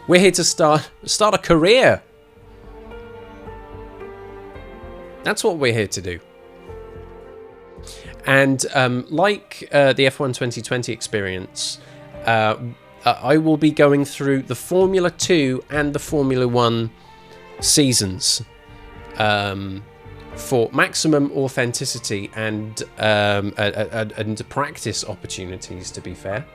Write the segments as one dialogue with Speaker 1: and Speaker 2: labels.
Speaker 1: We're here to start a career. That's what we're here to do. And like the F1 2020 experience, I will be going through the Formula 2 and the Formula 1 seasons for maximum authenticity and practice opportunities, to be fair.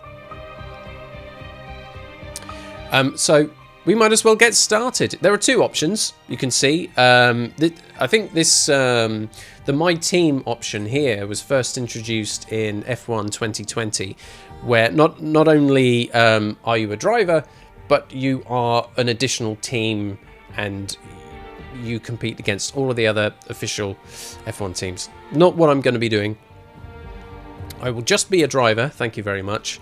Speaker 1: So we might as well get started. There are two options you can see. I think this the My Team option here was first introduced in F1 2020, where not only are you a driver, but you are an additional team and you compete against all of the other official F1 teams. Not what I'm going to be doing. I will just be a driver, thank you very much,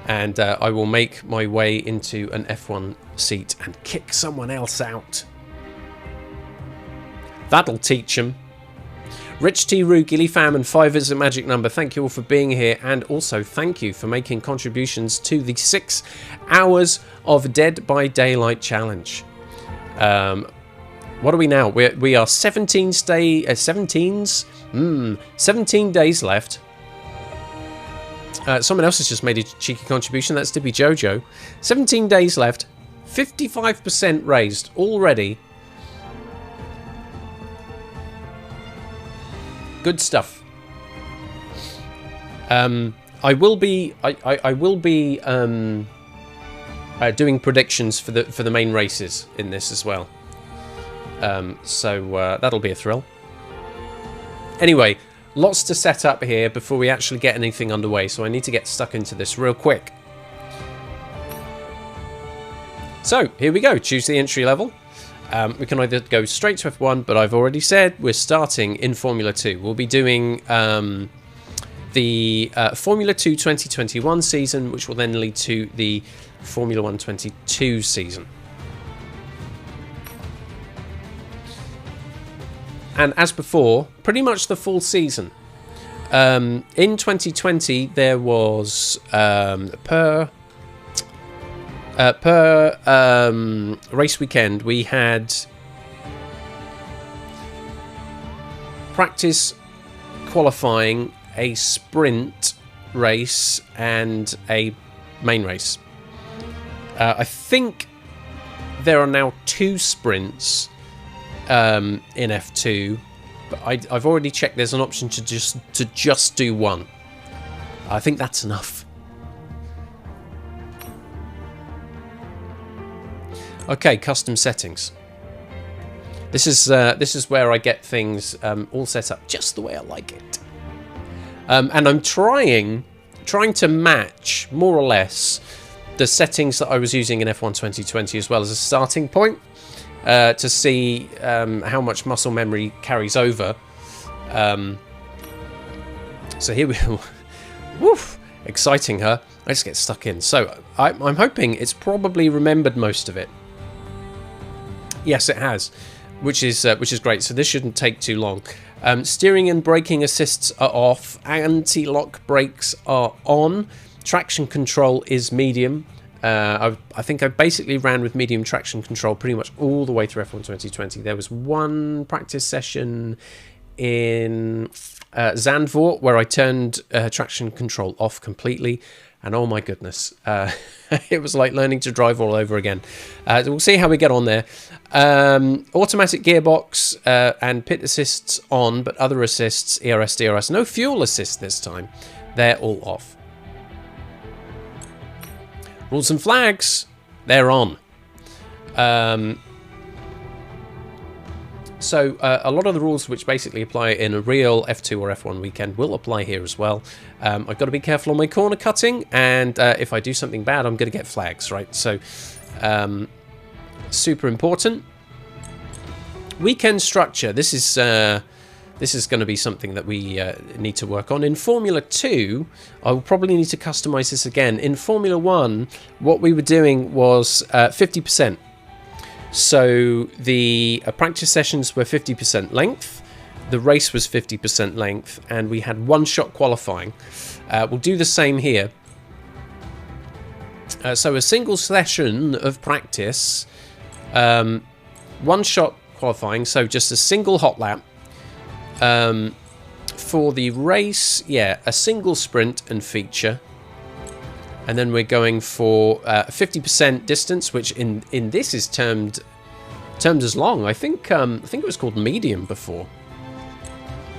Speaker 1: and I will make my way into an F1 seat and kick someone else out. That'll teach them. Rich T. Roo, Gilly Fam, and 5 is a magic number. Thank you all for being here, and also thank you for making contributions to the 6 hours of Dead by Daylight challenge. What are we now? We are 17 days left. Someone else has just made a cheeky contribution. That's Dippy Jojo. 17 days left. 55% raised already. Good stuff. I will be doing predictions for the main races in this as well. So that'll be a thrill. Anyway, lots to set up here before we actually get anything underway, so I need to get stuck into this real quick. So here we go. Choose the entry level. We can either go straight to F1, but I've already said we're starting in Formula 2. We'll be doing the Formula 2 2021 season, which will then lead to the Formula 1 22 season. And as before, pretty much the full season. In 2020, there was per race weekend, we had practice, qualifying, a sprint race, and a main race. I think there are now 2 sprints in F2, but I've already checked. There's an option to just do 1. I think that's enough. Okay, custom settings. This is where I get things all set up just the way I like it. And I'm trying to match more or less the settings that I was using in F1 2020 as well as a starting point. To see how much muscle memory carries over. So here we go. Woof! Exciting, huh? I just get stuck in. So I'm hoping it's probably remembered most of it. Yes, it has, which is great. So this shouldn't take too long. Steering and braking assists are off. Anti-lock brakes are on. Traction control is medium. I think I basically ran with medium traction control pretty much all the way through F1 2020. There was one practice session in Zandvoort where I turned traction control off completely, and oh my goodness, it was like learning to drive all over again. We'll see how we get on there. Automatic gearbox and pit assists on, but other assists, ERS, DRS, no fuel assist this time. They're all off. Rules and flags, they're on. So a lot of the rules which basically apply in a real F2 or F1 weekend will apply here as well. I've got to be careful on my corner cutting, and if I do something bad, I'm going to get flags, right? So super important. Weekend structure. This is going to be something that we need to work on. In Formula 2, I will probably need to customize this again. In Formula 1, what we were doing was 50%. So the practice sessions were 50% length, the race was 50% length, and we had one-shot qualifying. We'll do the same here. So a single session of practice, one-shot qualifying, so just a single hot lap. For the race, yeah, a single sprint and feature. And then we're going for 50% distance, which in this is termed as long. I think it was called medium before.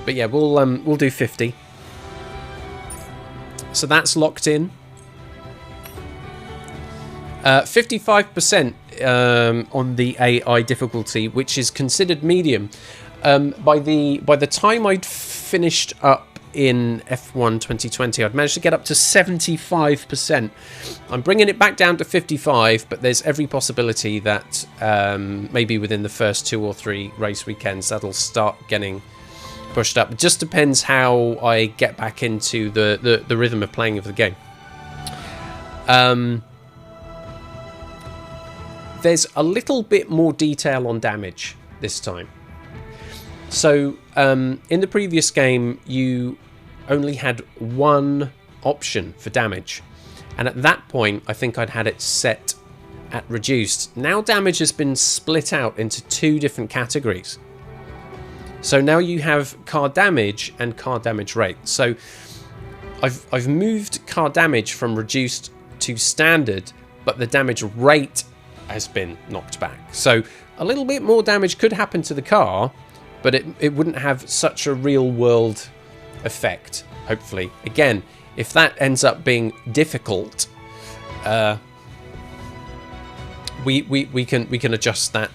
Speaker 1: But yeah, we'll do 50. So that's locked in. 55% on the AI difficulty, which is considered medium. By the time I'd finished up in F1 2020, I'd managed to get up to 75%. I'm bringing it back down to 55, but there's every possibility that maybe within the first 2 or 3 race weekends that'll start getting pushed up. It just depends how I get back into the rhythm of playing of the game. There's a little bit more detail on damage this time. So, in the previous game, you only had one option for damage. And at that point, I think I'd had it set at reduced. Now damage has been split out into 2 different categories. So now you have car damage and car damage rate. So I've moved car damage from reduced to standard, but the damage rate has been knocked back. So a little bit more damage could happen to the car, but it wouldn't have such a real world effect, hopefully. Again, if that ends up being difficult, we can adjust that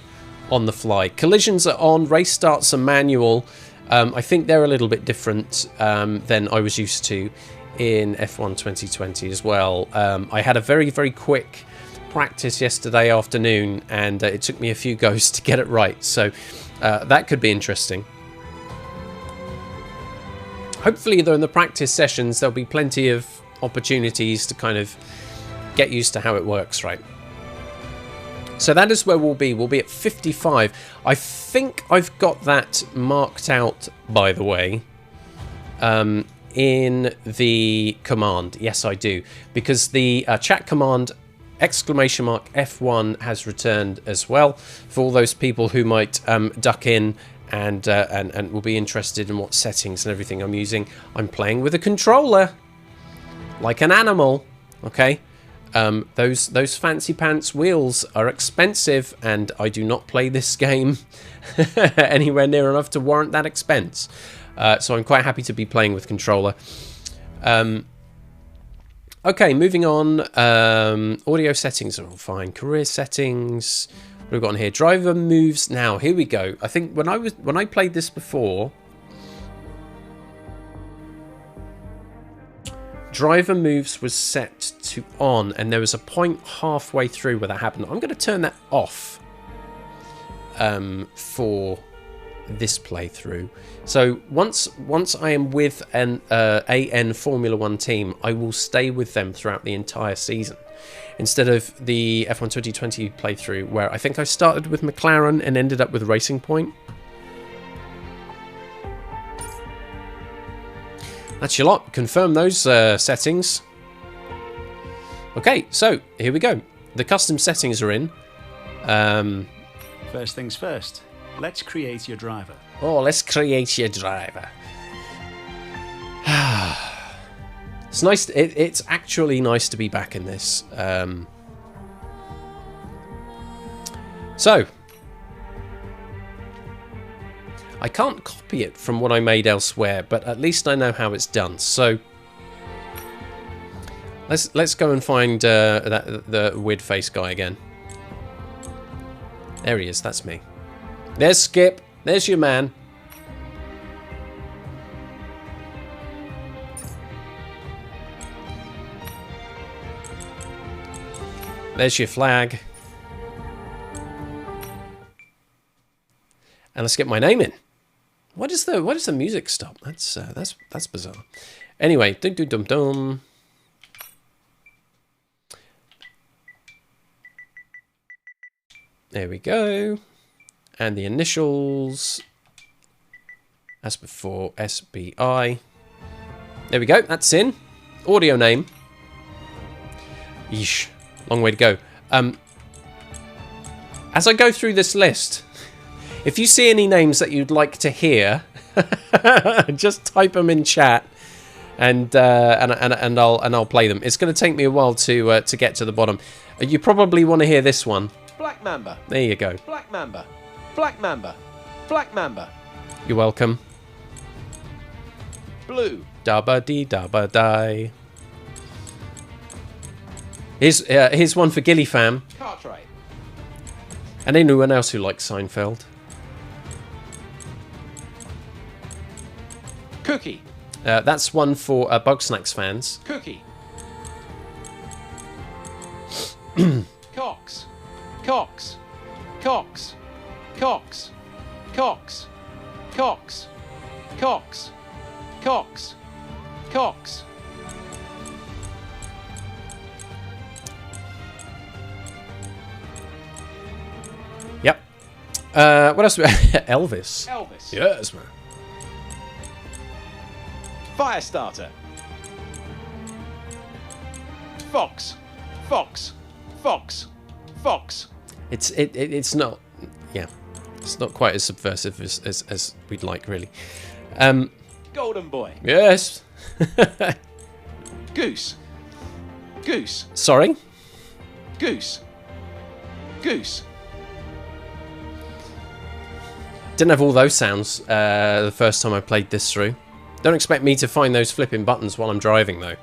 Speaker 1: on the fly. Collisions are on, race starts are manual. I think they're a little bit different than I was used to in F1 2020 as well. I had a very, very quick practice yesterday afternoon, and it took me a few goes to get it right. So that could be interesting. Hopefully, though, in the practice sessions, there'll be plenty of opportunities to kind of get used to how it works, right? So that is where we'll be. We'll be at 55. I think I've got that marked out, by the way, in the command. Yes, I do. Because the chat command !F1 has returned as well. For all those people who might duck in and will be interested in what settings and everything I'm using. I'm playing with a controller, like an animal, okay? Those fancy pants wheels are expensive, and I do not play this game anywhere near enough to warrant that expense. So I'm quite happy to be playing with controller. Okay, moving on. Audio settings are all fine. Career settings. What have we got on here? Driver moves. Now, here we go. I think when I played this before, driver moves was set to on, and there was a point halfway through where that happened. I'm going to turn that off for this playthrough. So once I am with an AN Formula 1 team, I will stay with them throughout the entire season, instead of the F1 2020 playthrough where I think I started with McLaren and ended up with Racing Point. That's your lot. Confirm those settings. Okay, so here we go. The custom settings are in.
Speaker 2: First things first. Let's create your driver.
Speaker 1: Oh, let's create your driver. It's nice. It's actually nice to be back in this. So, I can't copy it from what I made elsewhere, but at least I know how it's done. So, let's go and find the weird face guy again. There he is. That's me. There's Skip. There's your man. There's your flag. And let's get my name in. Why does the music stop? That's bizarre. Anyway, dum dum dum dum. There we go. And the initials, as before, SBI. There we go, that's in. Audio name. Yeesh. Long way to go. As I go through this list, if you see any names that you'd like to hear, just type them in chat, and I'll play them. It's going to take me a while to get to the bottom. You probably want to hear this one.
Speaker 3: Black Mamba.
Speaker 1: There you go.
Speaker 3: Black Mamba. Black Mamba. Black Mamba.
Speaker 1: You're welcome.
Speaker 3: Blue.
Speaker 1: Dabba dee dabba die. Here's one for Gilly fam.
Speaker 3: Cartwright.
Speaker 1: And anyone else who likes Seinfeld.
Speaker 3: Cookie.
Speaker 1: That's one for Bugsnax fans.
Speaker 3: Cookie. Cox. Cox. Cox. Cox. Cox. Cox. Cox. Cox. Cox.
Speaker 1: Yep. What else? Elvis.
Speaker 3: Elvis.
Speaker 1: Yes, man.
Speaker 3: Firestarter. Fox. Fox. Fox. Fox.
Speaker 1: It's not. Yeah. It's not quite as subversive as we'd like, really.
Speaker 3: Golden Boy.
Speaker 1: Yes.
Speaker 3: Goose. Goose.
Speaker 1: Sorry?
Speaker 3: Goose. Goose.
Speaker 1: Didn't have all those sounds the first time I played this through. Don't expect me to find those flipping buttons while I'm driving, though.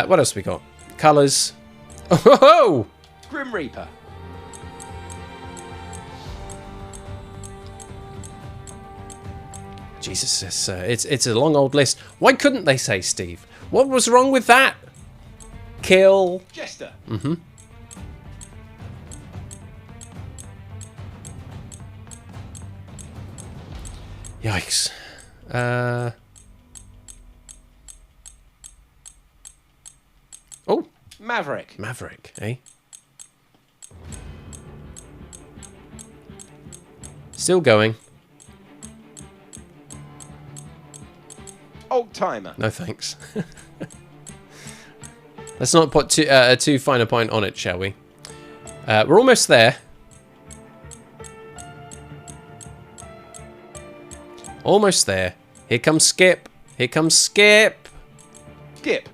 Speaker 1: What else we got? Colours. Oh!
Speaker 3: Grim Reaper.
Speaker 1: Jesus, it's a long old list. Why couldn't they say Steve? What was wrong with that? Kill.
Speaker 3: Jester.
Speaker 1: Mm-hmm. Yikes. Oh.
Speaker 3: Maverick.
Speaker 1: Maverick, eh? Still going.
Speaker 3: Old Timer.
Speaker 1: No thanks. Let's not put too fine a point on it, shall we? We're almost there. Almost there. Here comes Skip. Here comes Skip.
Speaker 3: Gip.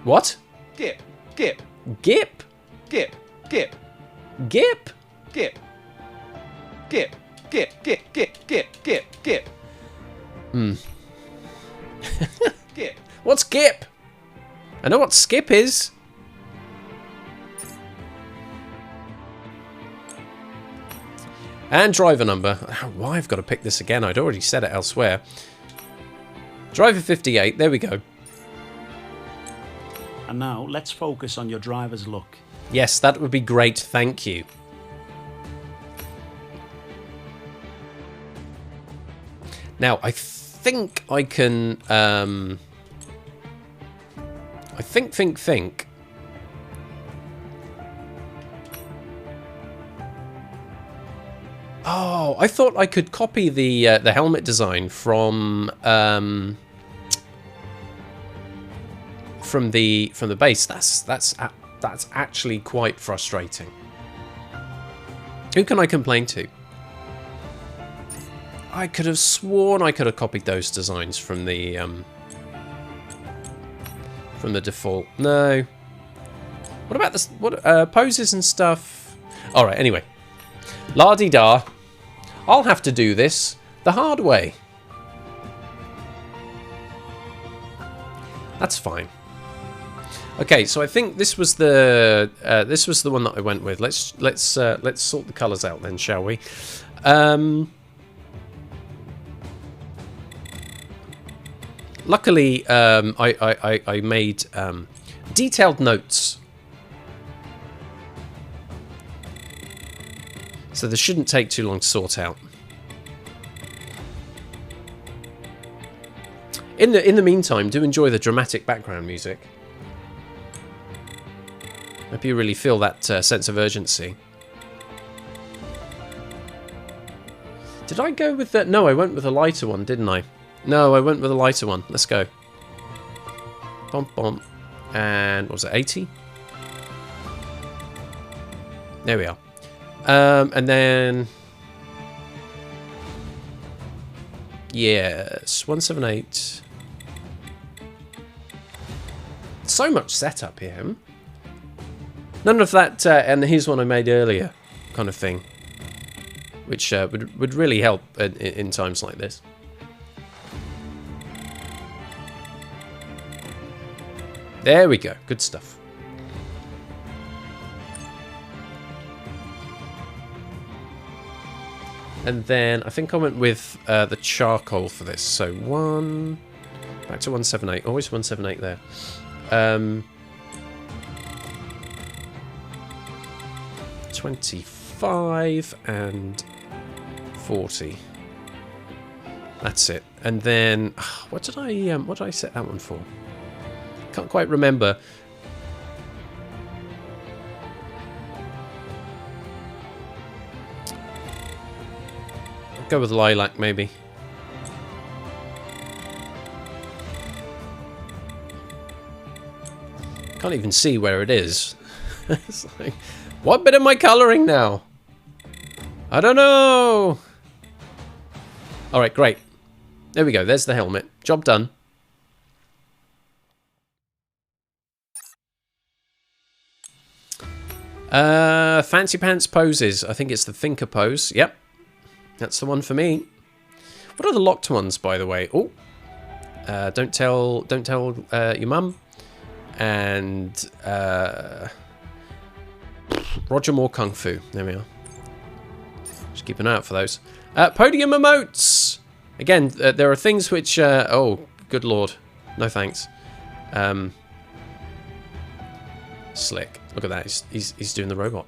Speaker 1: What?
Speaker 3: Gip. Gip.
Speaker 1: Gip?
Speaker 3: Gip. Gip.
Speaker 1: Gip?
Speaker 3: Gip. Gip. Gip. Gip. Gip. Gip. Gip. Gip.
Speaker 1: Hmm.
Speaker 3: Gip.
Speaker 1: What's Gip? I know what Skip is. And driver number. Why I've got to pick this again? I'd already said it elsewhere. Driver 58. There we go.
Speaker 2: And now let's focus on your driver's look.
Speaker 1: Yes, that would be great. Thank you. Now, I think I can... I think. Oh, I thought I could copy the helmet design from the base. That's actually quite frustrating. Who can I complain to? I could have sworn I could have copied those designs from the default. No. What about this? What poses and stuff? All right. Anyway, la-di-da. I'll have to do this the hard way. That's fine. Okay, so I think this was the one that I went with. Let's sort the colours out then, shall we? Luckily, I made detailed notes, so this shouldn't take too long to sort out. In the meantime, do enjoy the dramatic background music. Hope you really feel that sense of urgency. Did I go with that? No, I went with a lighter one, didn't I? No, I went with a lighter one. Let's go. Bump, bump. And what was it, 80? There we are. And then... Yes, 178. So much setup here. None of that, and here's one I made earlier, kind of thing. Which would really help in times like this. There we go, good stuff. And then I think I went with the charcoal for this. So back to 178. Always 178 there. 25 and 40. That's it. And then what did I set that one for? Can't quite remember. Go with lilac, maybe. Can't even see where it is. It's like, what bit am I colouring now? I don't know. Alright, great. There we go. There's the helmet. Job done. Fancy pants poses. I think it's the thinker pose. Yep. That's the one for me. What are the locked ones, by the way? Oh, don't tell your mum. And Roger Moore Kung Fu. There we are. Just keep an eye out for those. Podium emotes. Again, there are things which. Oh, good lord, no thanks. Slick. Look at that. He's doing the robot.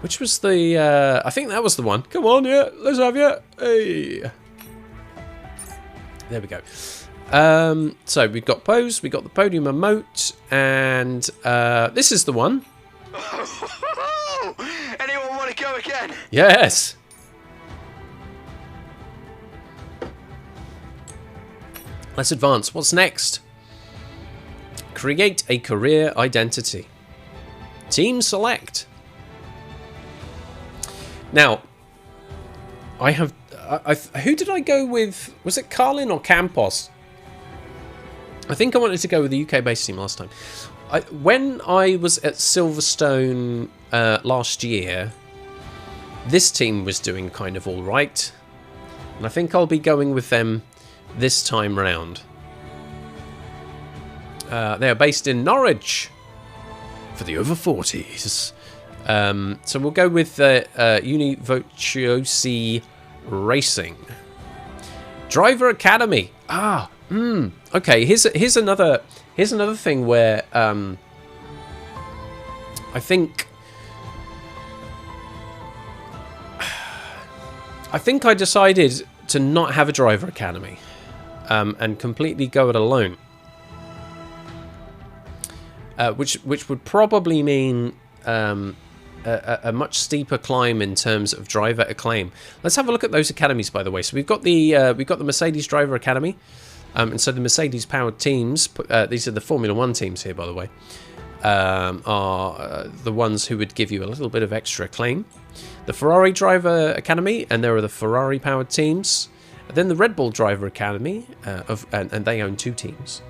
Speaker 1: Which was the, I think that was the one. Come on, yeah, let's have you. Hey. There we go. So we've got pose, we've got the podium emote, and this is the one.
Speaker 3: Anyone want to go again?
Speaker 1: Yes. Let's advance. What's next? Create a career identity. Team select. Now, I have... who did I go with? Was it Carlin or Campos? I think I wanted to go with the UK-based team last time. When I was at Silverstone last year, this team was doing kind of all right. And I think I'll be going with them this time round. They are based in Norwich for the over 40s. So we'll go with Univocciosi Racing. Driver Academy. Okay, here's another thing where I think I decided to not have a Driver Academy and completely go it alone. Which would probably mean a much steeper climb in terms of driver acclaim. Let's have a look at those academies, by the way. So we've got the Mercedes Driver Academy, and so the Mercedes powered teams. These are the Formula One teams here, by the way. Are the ones who would give you a little bit of extra acclaim. The Ferrari Driver Academy, and there are the Ferrari powered teams. And then the Red Bull Driver Academy, and they own 2 teams.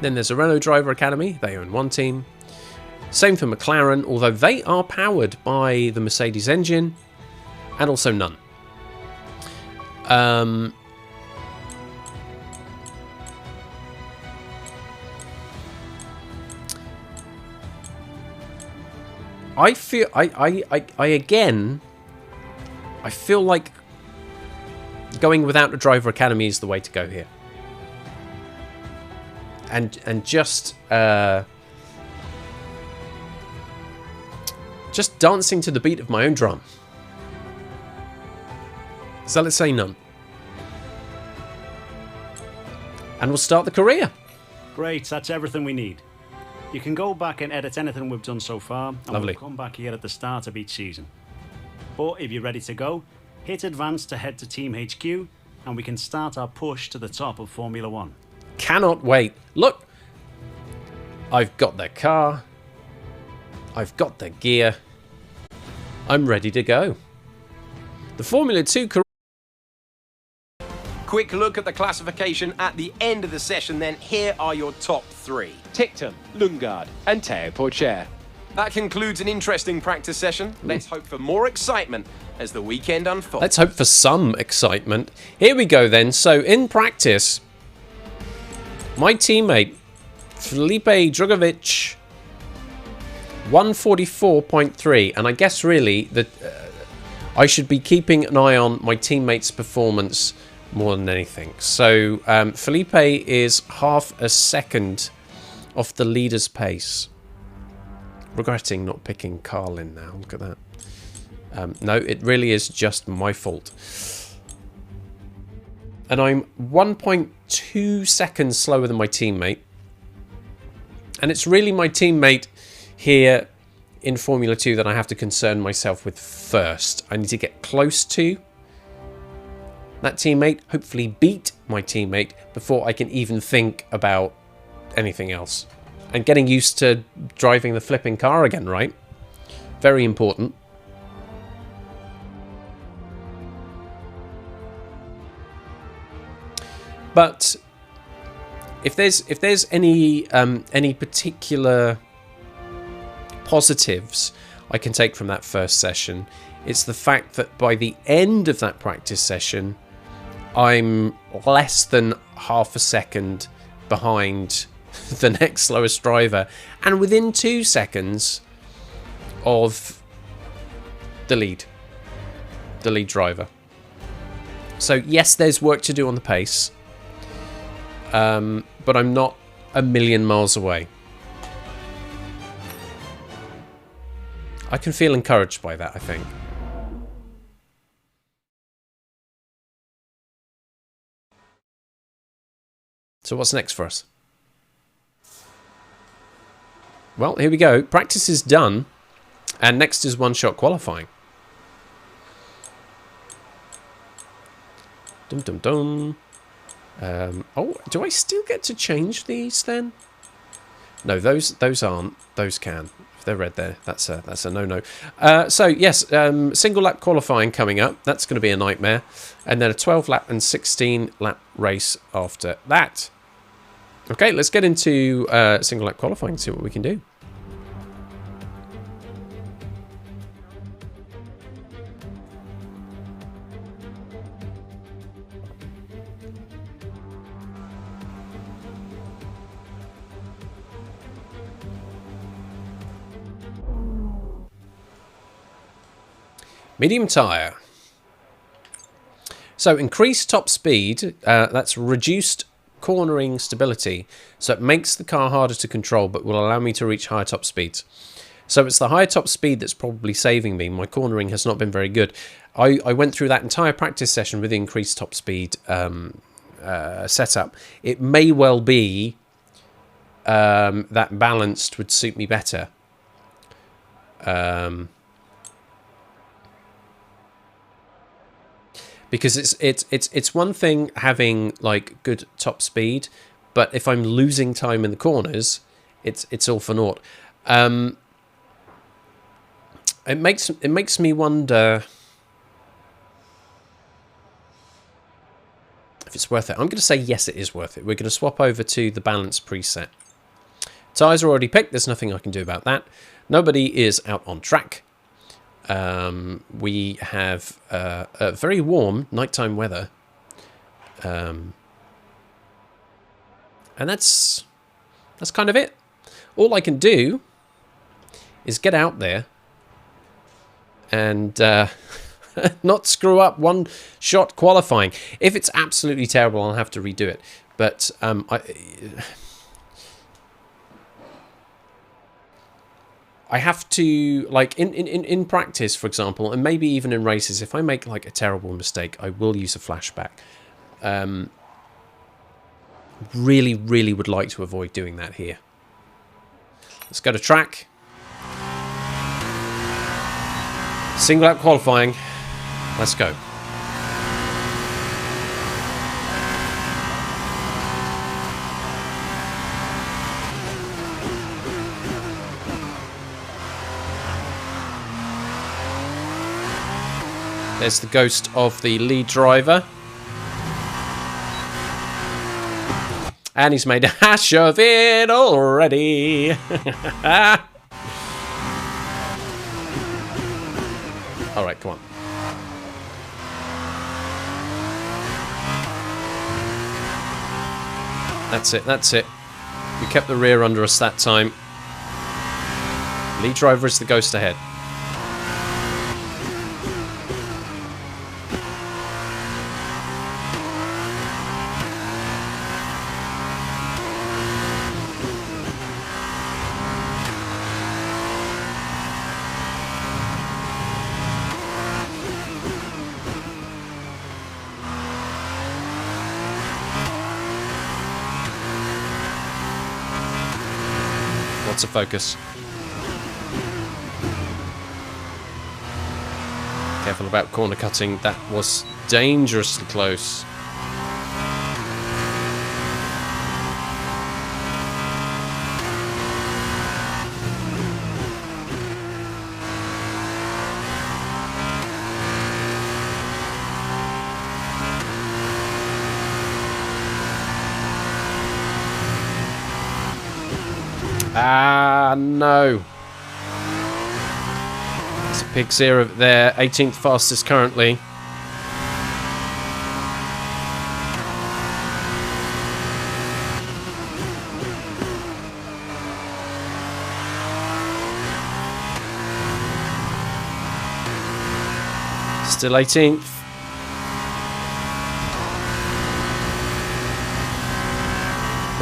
Speaker 1: Then there's a Renault Driver Academy. They own 1 team. Same for McLaren, although they are powered by the Mercedes engine, and also none. I feel I feel like going without a Driver Academy is the way to go here. And just dancing to the beat of my own drum. So let's say none. And we'll start the career.
Speaker 2: Great, that's everything we need. You can go back and edit anything we've done so far, and
Speaker 1: Lovely.
Speaker 2: we'll come back here at the start of each season. But if you're ready to go, hit advance to head to Team HQ, and we can start our push to the top of Formula One.
Speaker 1: Cannot wait. Look, I've got the car. I've got the gear. I'm ready to go. The Formula 2 career.
Speaker 4: Quick look at the classification at the end of the session then. Here are your top 3.
Speaker 3: Ticton, Lundgaard, and Teo Porcher.
Speaker 4: That concludes an interesting practice session. Let's hope for more excitement as the weekend unfolds.
Speaker 1: Let's hope for some excitement. Here we go then. So in practice, my teammate, Felipe Drugovich, 144.3. And I guess really that I should be keeping an eye on my teammate's performance more than anything. So Felipe is half a second off the leader's pace. Regretting not picking Carlin now. Look at that. No, it really is just my fault. And I'm 1.2 seconds slower than my teammate. And it's really my teammate here in Formula 2 that I have to concern myself with first. I need to get close to that teammate, hopefully beat my teammate before I can even think about anything else. And getting used to driving the flipping car again, right? Very important. But if there's any particular positives I can take from that first session, it's the fact that by the end of that practice session, I'm less than half a second behind the next slowest driver, and within 2 seconds of the lead driver. So yes, there's work to do on the pace, but I'm not a million miles away. I can feel encouraged by that, I think. So what's next for us? Well, here we go. Practice is done. And next is one-shot qualifying. Dum dum dum. Oh, do I still get to change these then? No, those aren't. Those can. If they're red there, that's a no-no. So yes, single lap qualifying coming up. That's going to be a nightmare. And then a 12-lap and 16-lap race after that. Okay, let's get into single lap qualifying and see what we can do. Medium tyre. So increased top speed, that's reduced cornering stability, so it makes the car harder to control but will allow me to reach higher top speeds. So it's the higher top speed that's probably saving me. My cornering has not been very good. I went through that entire practice session with the increased top speed setup. It may well be that balanced would suit me better. Because it's one thing having like good top speed, but if I'm losing time in the corners, it's all for naught. It makes me wonder if it's worth it. I'm going to say yes, it is worth it. We're going to swap over to the balance preset. Tyres are already picked. There's nothing I can do about that. Nobody is out on track. We have a very warm nighttime weather, and that's kind of it. All I can do is get out there and not screw up one-shot qualifying. If it's absolutely terrible, I'll have to redo it. But I have to, like, in practice, for example, and maybe even in races, if I make, like, a terrible mistake, I will use a flashback. Really, really would like to avoid doing that here. Let's go to track. Single lap qualifying. Let's go. There's the ghost of the lead driver. And he's made a hash of it already. Alright, come on. That's it, that's it. We kept the rear under us that time. Lead driver is the ghost ahead. Lots of focus. Careful about corner cutting. That was dangerously close. Ah, no. It's a pig's ear over there. 18th fastest currently. Still 18th.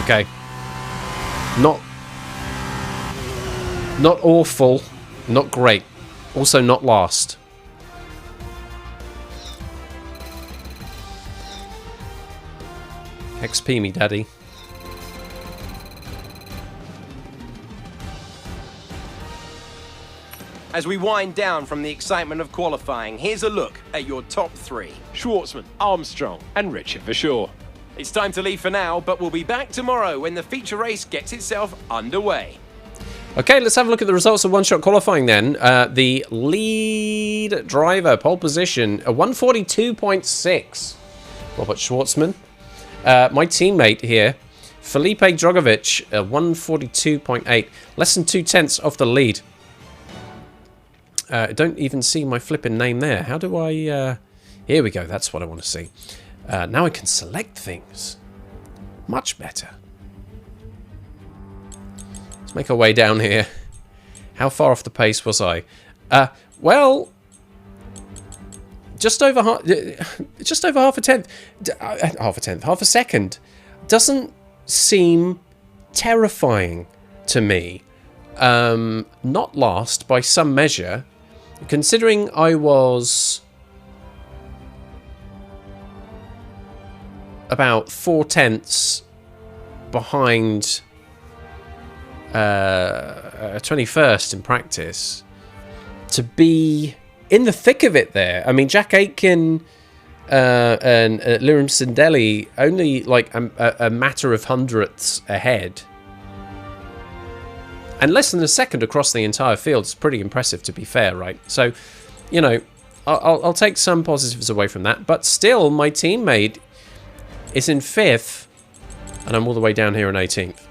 Speaker 1: Okay. Not awful, not great. Also not last. XP me, daddy.
Speaker 4: As we wind down from the excitement of qualifying, here's a look at your top three.
Speaker 3: Schwartzman, Armstrong, and Richard for sure.
Speaker 4: It's time to leave for now, but we'll be back tomorrow when the feature race gets itself underway.
Speaker 1: Okay, let's have a look at the results of one-shot qualifying then. The lead driver, pole position, a 142.6. Robert Schwartzman. My teammate here, Felipe Drogovic, a 142.8. Less than 2/10 off the lead. I don't even see my flipping name there. How do I... Here we go, that's what I want to see. Now I can select things. Much better. Make our way down here. How far off the pace was I? Well, just over half a tenth. Half a second. Doesn't seem terrifying to me. Not last by some measure, considering I was about 4/10 behind 21st in practice. To be in the thick of it there. I mean, Jack Aitken and Liram Sindelli only like a matter of hundredths ahead. And less than a second across the entire field is pretty impressive, to be fair, right? So, you know, I'll take some positives away from that. But still, my teammate is in 5th, and I'm all the way down here in 18th.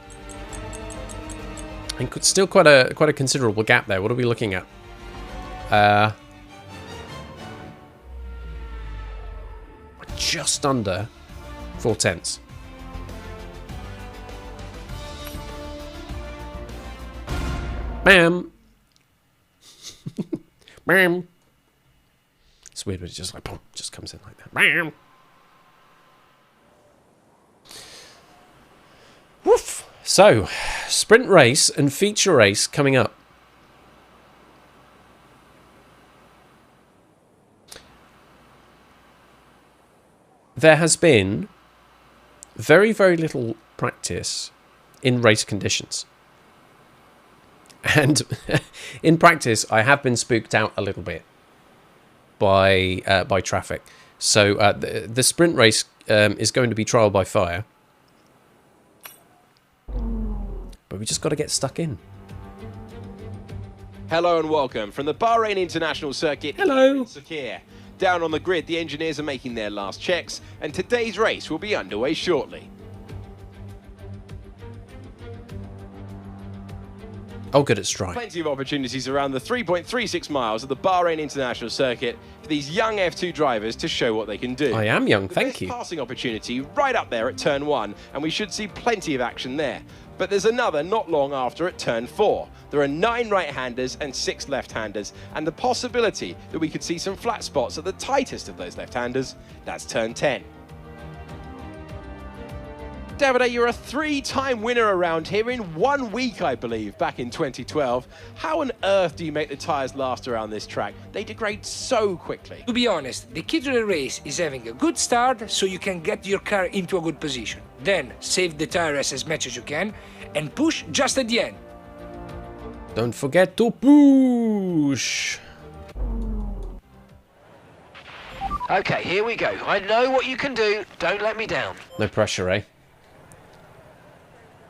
Speaker 1: And still quite a considerable gap there. What are we looking at? Just under 4/10. Bam. Bam. It's weird when it just like boom, just comes in like that. Bam. Woof. So, sprint race and feature race coming up. There has been very, very little practice in race conditions. And in practice, I have been spooked out a little bit by traffic. So the sprint race is going to be trial by fire. But we just got to get stuck in.
Speaker 4: Hello and welcome from the Bahrain International Circuit.
Speaker 1: Hello.
Speaker 4: Sakhir. Down on the grid, the engineers are making their last checks, and today's race will be underway shortly.
Speaker 1: Oh, good at strike.
Speaker 4: Plenty of opportunities around the 3.36 miles of the Bahrain International Circuit for these young F2 drivers to show what they can do.
Speaker 1: I am young,
Speaker 4: The
Speaker 1: thank
Speaker 4: best
Speaker 1: you.
Speaker 4: passing opportunity right up there at turn 1, and we should see plenty of action there. But there's another not long after at turn 4. There are 9 right-handers and 6 left-handers, and the possibility that we could see some flat spots at the tightest of those left-handers, that's turn 10. Davide, you're a 3-time winner around here in 1 week, I believe, back in 2012. How on earth do you make the tyres last around this track? They degrade so quickly.
Speaker 5: To be honest, the key to the race is having a good start so you can get your car into a good position. Then save the tires as much as you can and push just at the end.
Speaker 1: Don't forget to push.
Speaker 6: Okay, here we go. I know what you can do. Don't let me down.
Speaker 1: No pressure, eh?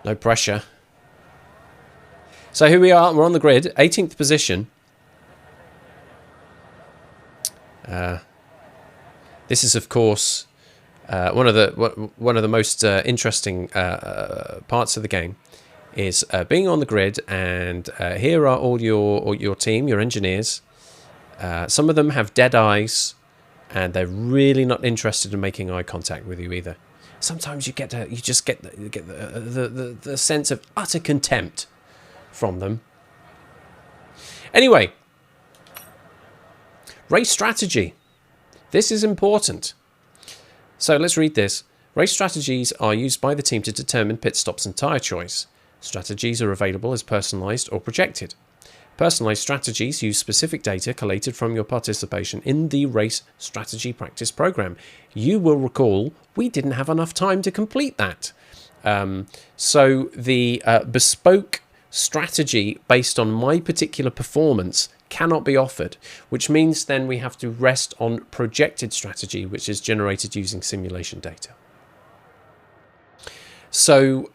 Speaker 1: No pressure. So here we are. We're on the grid. 18th position. This is, of course, one of the most interesting parts of the game is being on the grid, and here are all your team, your engineers. Some of them have dead eyes, and they're really not interested in making eye contact with you either. Sometimes you just get the sense of utter contempt from them. Anyway, race strategy. This is important. So let's read this. Race strategies are used by the team to determine pit stops and tyre choice. Strategies are available as personalised or projected. Personalised strategies use specific data collated from your participation in the race strategy practice program. You will recall we didn't have enough time to complete that. So the bespoke strategy based on my particular performance cannot be offered, which means then we have to rest on projected strategy, which is generated using simulation data. So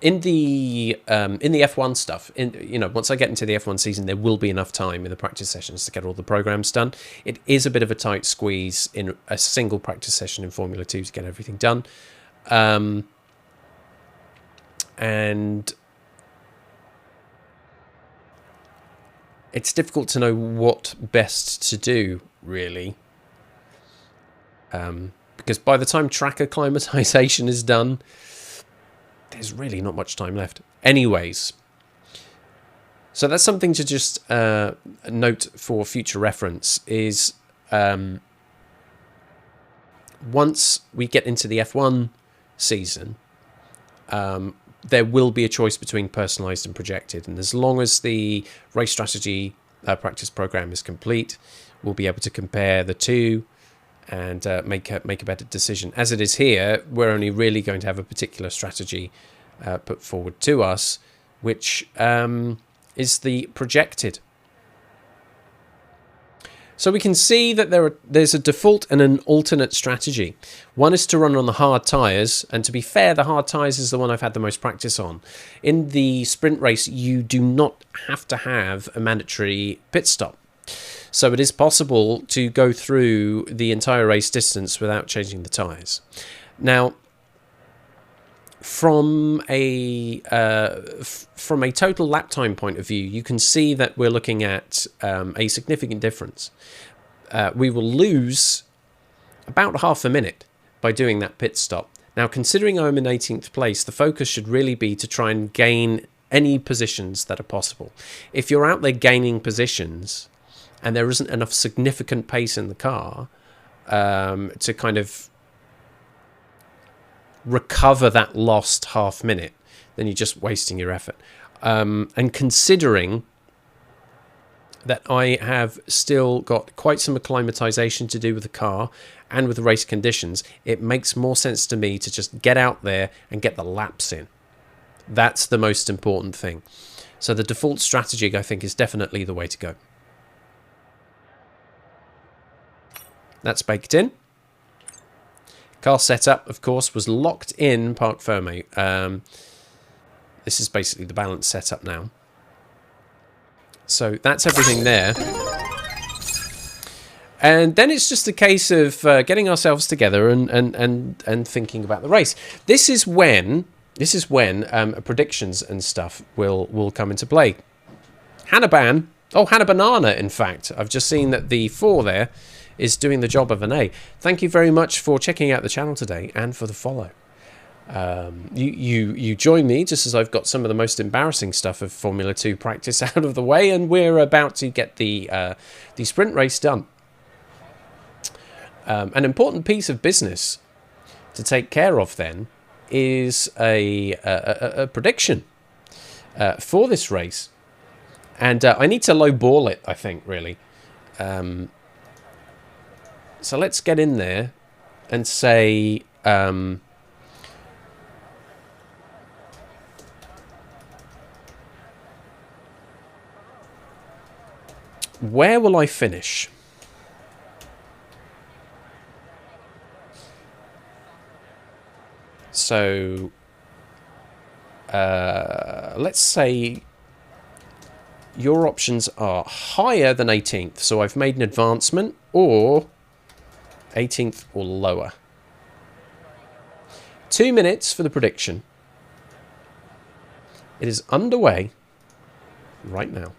Speaker 1: in the F1 stuff, once I get into the F1 season, there will be enough time in the practice sessions to get all the programs done. It is a bit of a tight squeeze in a single practice session in Formula 2 to get everything done. And it's difficult to know what best to do, really. Because by the time track acclimatization is done, there's really not much time left. Anyways, so that's something to just note for future reference is once we get into the F1 season, there will be a choice between personalized and projected. And as long as the race strategy practice program is complete, we'll be able to compare the two and make a better decision. As it is here, we're only really going to have a particular strategy put forward to us, which is the projected. So we can see that there's a default and an alternate strategy. One is to run on the hard tyres, and to be fair, the hard tyres is the one I've had the most practice on. In the sprint race, you do not have to have a mandatory pit stop. So it is possible to go through the entire race distance without changing the tyres. Now, from a total lap time point of view, you can see that we're looking at a significant difference. We will lose about half a minute by doing that pit stop. Now, considering I'm in 18th place, the focus should really be to try and gain any positions that are possible. If you're out there gaining positions and there isn't enough significant pace in the car to kind of recover that lost half minute, then you're just wasting your effort. And considering that I have still got quite some acclimatization to do with the car and with the race conditions, it makes more sense to me to just get out there and get the laps in. That's the most important thing. So the default strategy, I think, is definitely the way to go. That's baked in. Car setup, of course, was locked in Parc Fermé. This is basically the balance setup now. So that's everything there. And then it's just a case of getting ourselves together and thinking about the race. This is when predictions and stuff will come into play. Hannah Banana, in fact. I've just seen that the 4 there is doing the job of an A. Thank you very much for checking out the channel today and for the follow. You join me just as I've got some of the most embarrassing stuff of Formula 2 practice out of the way, and we're about to get the sprint race done. An important piece of business to take care of then is a prediction for this race, and I need to lowball it, I think, really. So let's get in there and say where will I finish? So let's say your options are higher than 18th, so I've made an advancement, or 18th or lower. 2 minutes for the prediction. It is underway right now.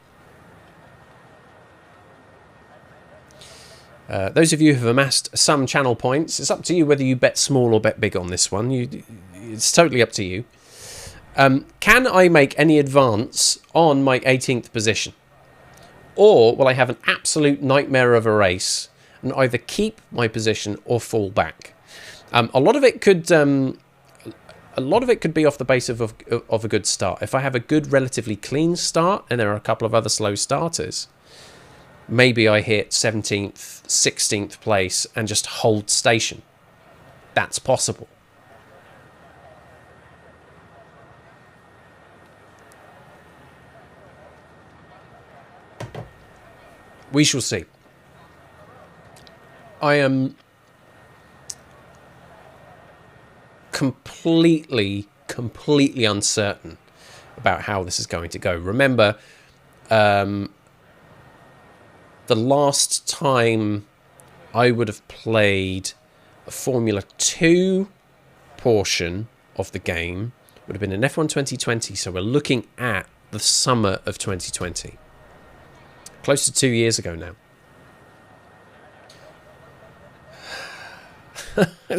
Speaker 1: Those of you who have amassed some channel points, it's up to you whether you bet small or bet big on this one. It's totally up to you. Can I make any advance on my 18th position? Or will I have an absolute nightmare of a race and either keep my position or fall back? A lot of it could be off the base of a good start. If I have a good, relatively clean start, and there are a couple of other slow starters, maybe I hit 17th, 16th place and just hold station. That's possible. We shall see. I am completely uncertain about how this is going to go. Remember, the last time I would have played a Formula 2 portion of the game would have been in F1 2020, so we're looking at the summer of 2020. Close to 2 years ago now.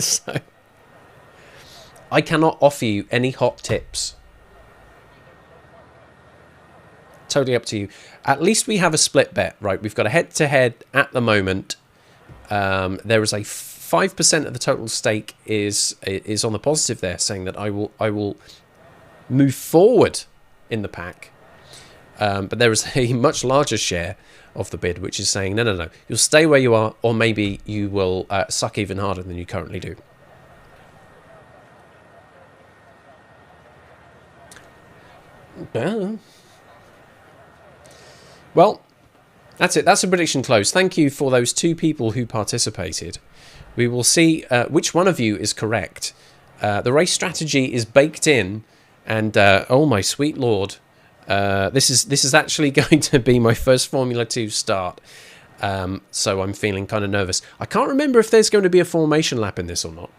Speaker 1: So, I cannot offer you any hot tips. Totally up to you. At least we have a split bet, right? We've got a head-to-head at the moment. There is a 5% of the total stake is on the positive there, saying that I will move forward in the pack. But there is a much larger share of the bid which is saying, no, you'll stay where you are, or maybe you will suck even harder than you currently do. Well, that's it. That's a prediction close. Thank you for those 2 people who participated. We will see which one of you is correct. The race strategy is baked in, and oh my sweet lord, this is actually going to be my first Formula 2 start. So I'm feeling kind of nervous. I can't remember if there's going to be a formation lap in this or not.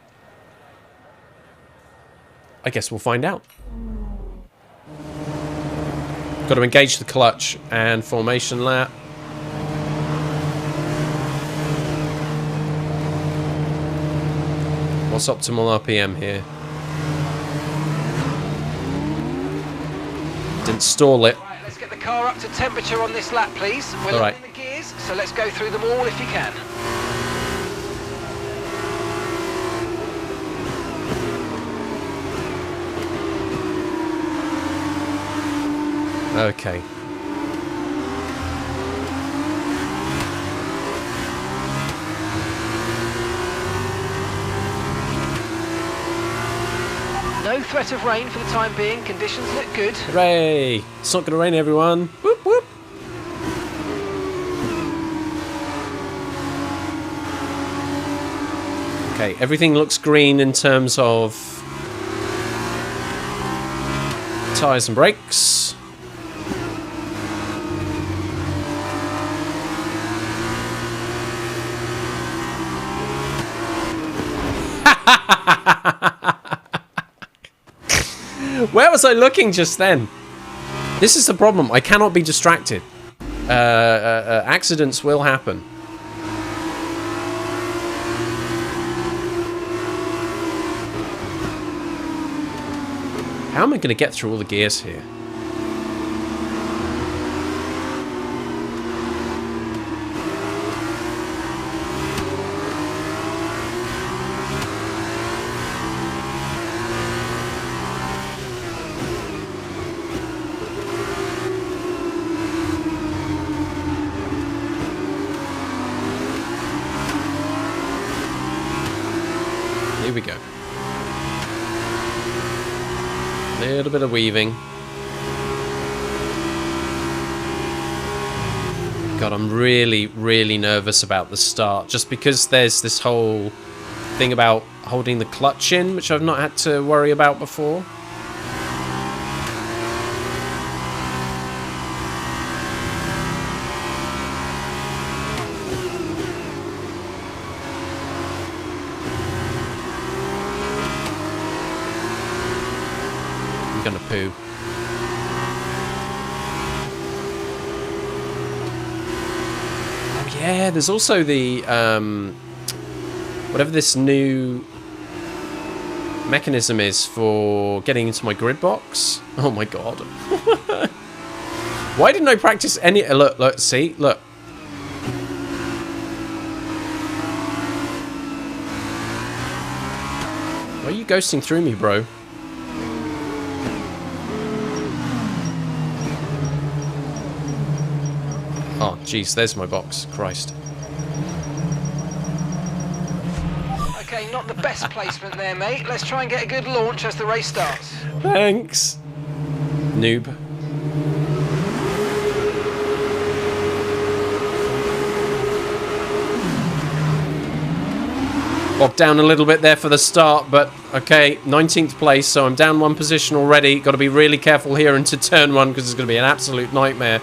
Speaker 1: I guess we'll find out. Got to engage the clutch and formation lap. What's optimal RPM here? Didn't stall it.
Speaker 6: Right, let's get the car up to temperature on this lap, please. We're
Speaker 1: all right.
Speaker 6: in the gears, so let's go through them all if you can.
Speaker 1: Okay.
Speaker 6: No threat of rain for the time being. Conditions look good.
Speaker 1: Hooray! It's not going to rain, everyone. Whoop, whoop. Okay, everything looks green in terms of tyres and brakes. Where was I looking just then? This is the problem. I cannot be distracted. Accidents will happen. How am I going to get through all the gears here? Here we go. A little bit of weaving. God, I'm really, really nervous about the start. Just because there's this whole thing about holding the clutch in, which I've not had to worry about before. Gonna poo. Oh yeah, there's also the whatever this new mechanism is for getting into my grid box. Oh my god. Why didn't I practice any? Look, see, look. Why are you ghosting through me, bro? Oh, jeez, there's my box. Christ.
Speaker 6: Okay, not the best placement there, mate. Let's try and get a good launch as the race starts.
Speaker 1: Thanks. Noob. Bogged down a little bit there for the start, but okay, 19th place, so I'm down one position already. Got to be really careful here into turn one because it's going to be an absolute nightmare.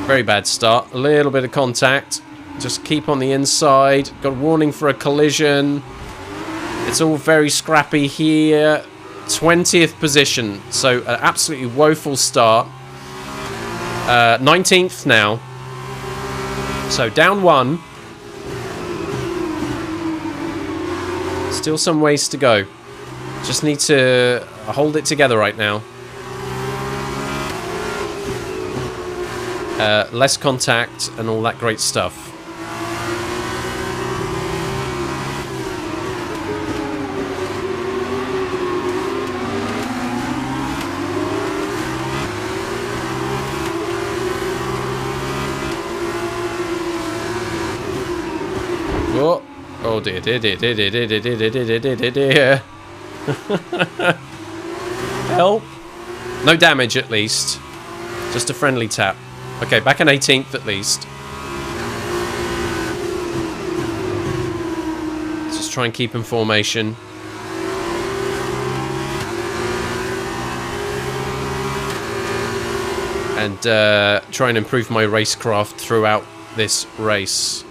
Speaker 1: Very bad start. A little bit of contact. Just keep on the inside. Got a warning for a collision. It's all very scrappy here. 20th position. So an absolutely woeful start. 19th now. So down one. Still some ways to go. Just need to hold it together right now. Less contact and all that great stuff. Oh, oh dear, dear, dear, dear, dear, dear, dear, dear, dear, dear, dear, dear. Help. No damage at least. Just a friendly tap. Okay, back in 18th at least. Let's just try and keep in formation. And try and improve my racecraft throughout this race.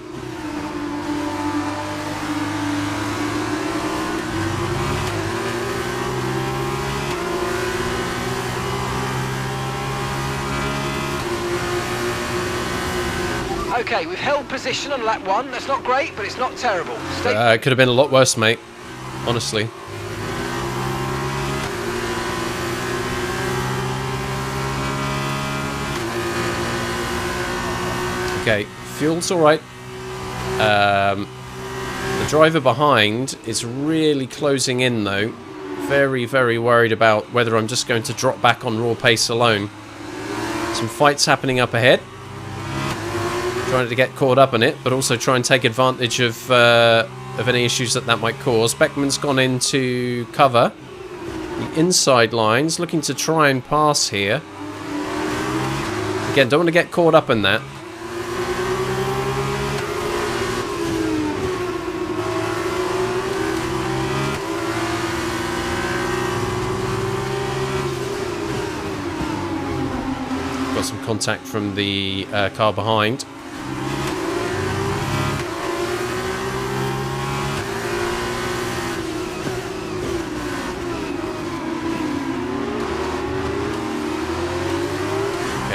Speaker 6: Okay, we've held position on lap one. That's not great, but it's not terrible.
Speaker 1: It could have been a lot worse, mate. Honestly. Okay, fuel's alright. The driver behind is really closing in, though. Very, very worried about whether I'm just going to drop back on raw pace alone. Some fights happening up ahead. Trying to get caught up in it, but also try and take advantage of any issues that might cause. Beckman's gone into cover. The inside lines, looking to try and pass here. Again, don't want to get caught up in that. Got some contact from the car behind.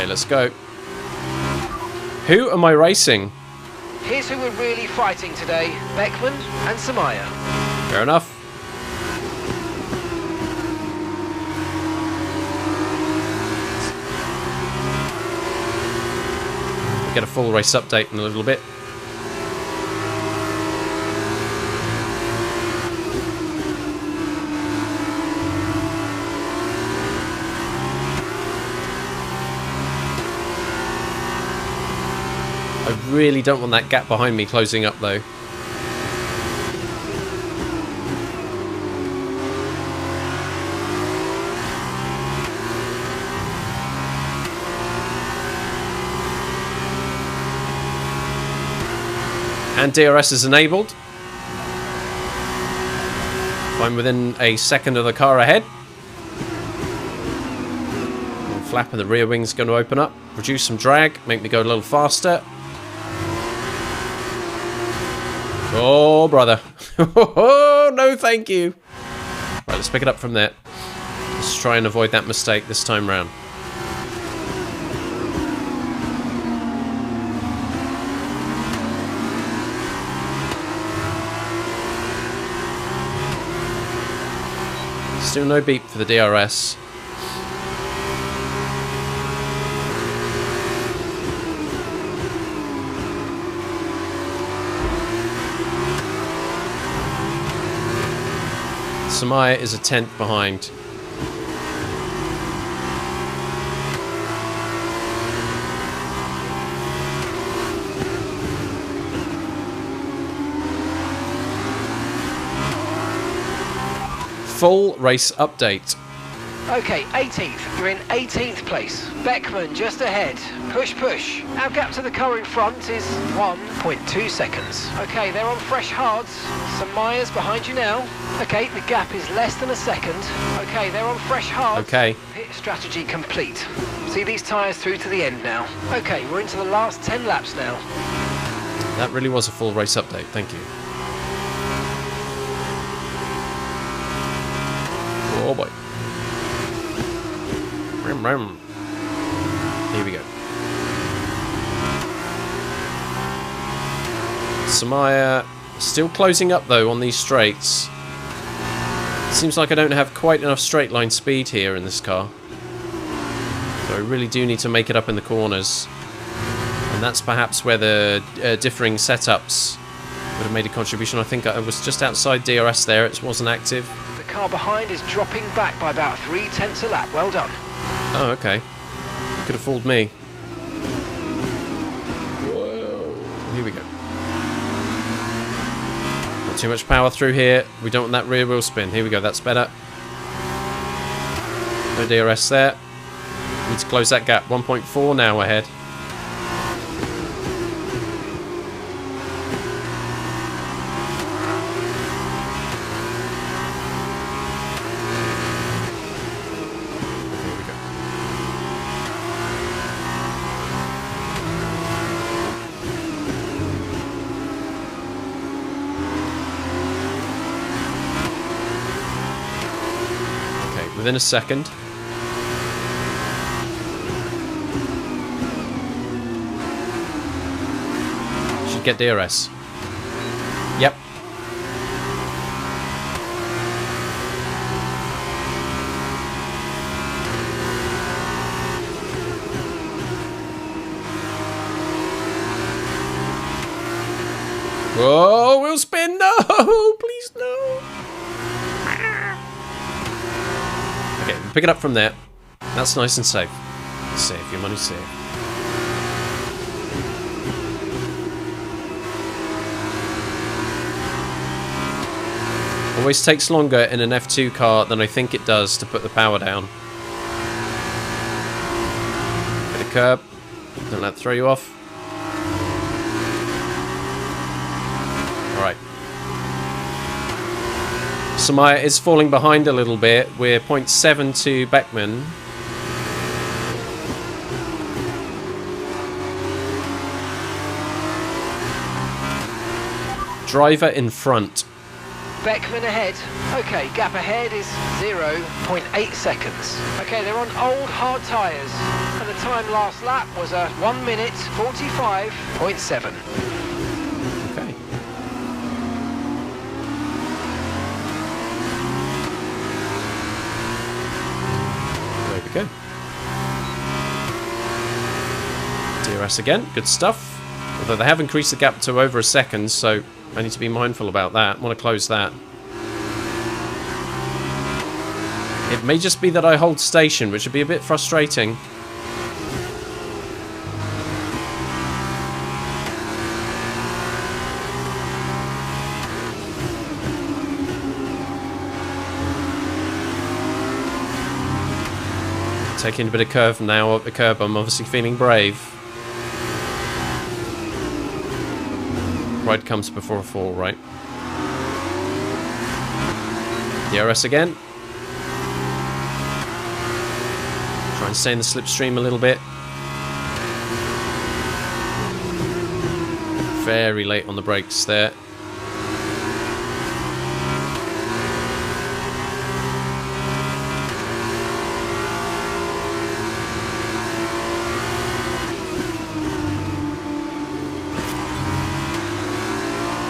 Speaker 1: let's go. Who am I racing?
Speaker 6: Here's who we're really fighting today. Beckman and Samaya.
Speaker 1: Fair enough. We'll get a full race update in a little bit. I really don't want that gap behind me closing up though. And DRS is enabled. I'm within a second of the car ahead. The flap of the rear wing's going to open up, reduce some drag, make me go a little faster. Oh, brother. Oh, no, thank you. Right, let's pick it up from there. Let's try and avoid that mistake this time round. Still no beep for the DRS. Samaya is a 10th behind. Full race update.
Speaker 6: Okay, 18th. You're in 18th place. Beckman just ahead. Push, push. Our gap to the car in front is 1.2 seconds. Okay, they're on fresh hards. Samaya's behind you now. Okay, the gap is less than a second. Okay, they're on fresh hards.
Speaker 1: Okay.
Speaker 6: Pit strategy complete. See these tyres through to the end now. Okay, we're into the last 10 laps now.
Speaker 1: That really was a full race update. Thank you. Oh boy. Rum, rum. Here we go. Samaya still closing up though on these straights. Seems like I don't have quite enough straight line speed here in this car. So I really do need to make it up in the corners. And that's perhaps where the differing setups would have made a contribution. I think I was just outside DRS there. It wasn't active.
Speaker 6: The car behind is dropping back by about 0.3 a lap. Well done.
Speaker 1: Oh, okay. Could have fooled me. Whoa. Here we go. Not too much power through here. We don't want that rear wheel spin. Here we go. That's better. No DRS there. Need to close that gap. 1.4 now ahead. Within a second. Should get DRS. Yep. Whoa, wheel spin! No! Please no! Okay, pick it up from there. That's nice and safe. Safe, your money's safe. Always takes longer in an F2 car than I think it does to put the power down. Bit of curb. Don't let that throw you off. Alright. Samaya is falling behind a little bit. We're 0.7 to Beckman. Driver in front.
Speaker 6: Beckman ahead. Okay, gap ahead is 0.8 seconds. Okay, they're on old hard tyres. And the time last lap was a 1 minute 45.7.
Speaker 1: Okay. There we go. DRS again, good stuff. Although they have increased the gap to over a second, so I need to be mindful about that. I want to close that. It may just be that I hold station, which would be a bit frustrating. Taking a bit of curve now up the curb, I'm obviously feeling brave. Ride comes before a fall, right? DRS again. Try and stay in the slipstream a little bit. Very late on the brakes there.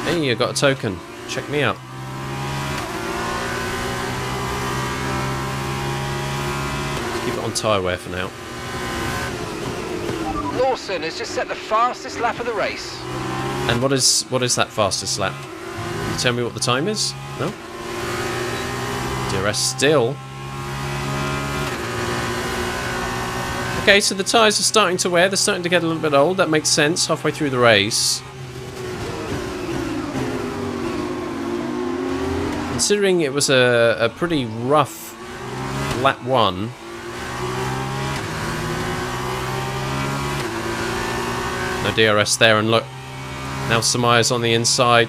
Speaker 1: Hey, you got a token. Check me out. Let's keep it on tyre wear for now.
Speaker 6: Lawson has just set the fastest lap of the race.
Speaker 1: And what is that fastest lap? Can you tell me what the time is? No? DRS still. Okay, so the tyres are starting to wear. They're starting to get a little bit old. That makes sense halfway through the race. Considering it was a pretty rough lap 1. No DRS there, and look, now Sakhir's on the inside.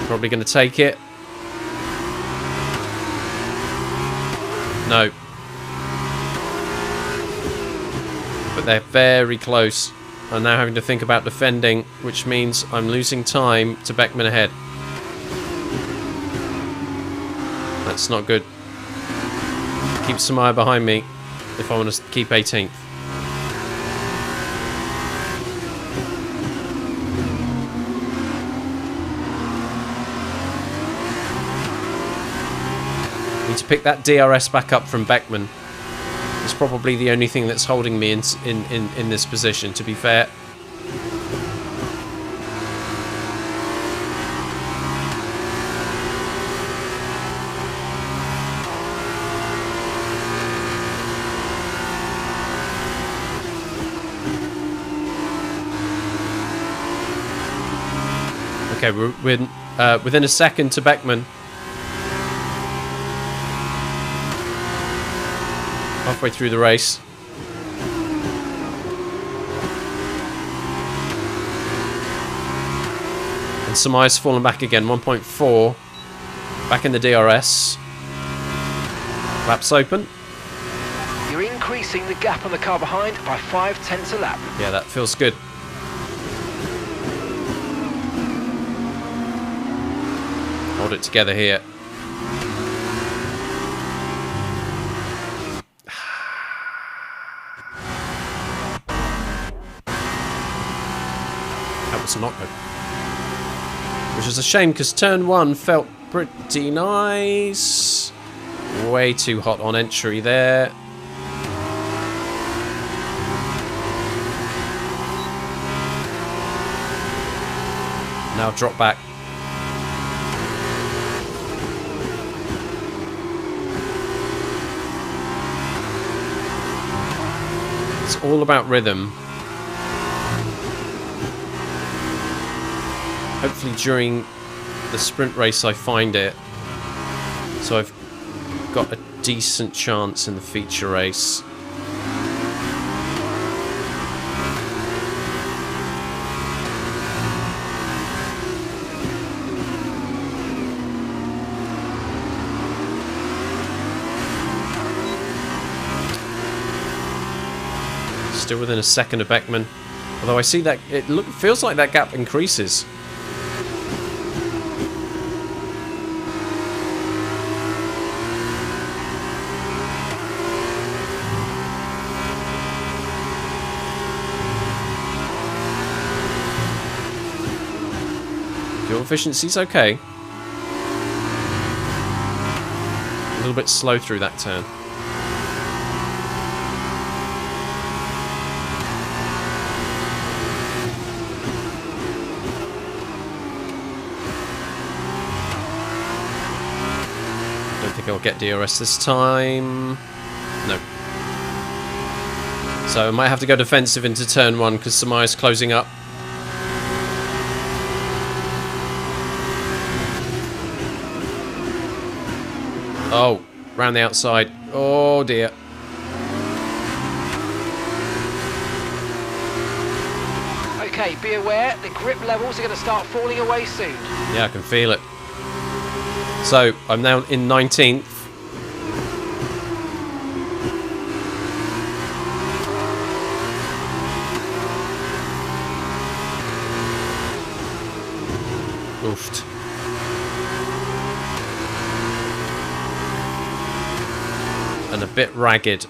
Speaker 1: Probably going to take it. No. But they're very close. I'm now having to think about defending, which means I'm losing time to Beckman ahead. That's not good. Keep Sakhir behind me if I want to keep 18th. Need to pick that DRS back up from Beckman. It's probably the only thing that's holding me in this position, to be fair. Okay, we're within a second to Beckman. Halfway through the race. And Sakhir's fallen back again, 1.4. Back in the DRS. Laps open.
Speaker 6: You're increasing the gap on the car behind by 0.5 a lap.
Speaker 1: Yeah, that feels good. Hold it together here. That was not good. Which is a shame because turn 1 felt pretty nice. Way too hot on entry there. Now drop back. It's all about rhythm. Hopefully during the sprint race I find it. So I've got a decent chance in the feature race. Still within a second of Beckman. Although I see that it feels like that gap increases. efficiency's okay. A little bit slow through that turn. Don't think I'll get DRS this time. No. So I might have to go defensive into turn 1 because Samaya's closing up. Oh, round the outside. Oh dear.
Speaker 6: Okay, be aware, the grip levels are going to start falling away soon.
Speaker 1: Yeah, I can feel it. So, I'm now in 19th. Oofed. And a bit ragged.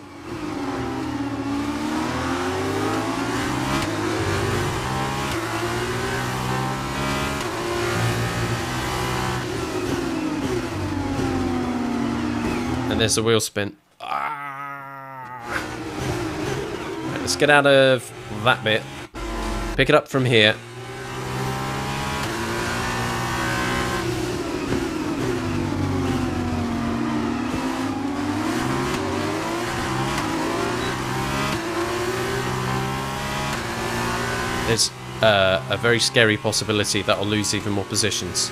Speaker 1: And there's the wheel spin. Right, let's get out of that bit. Pick it up from here. There's a very scary possibility that I'll lose even more positions.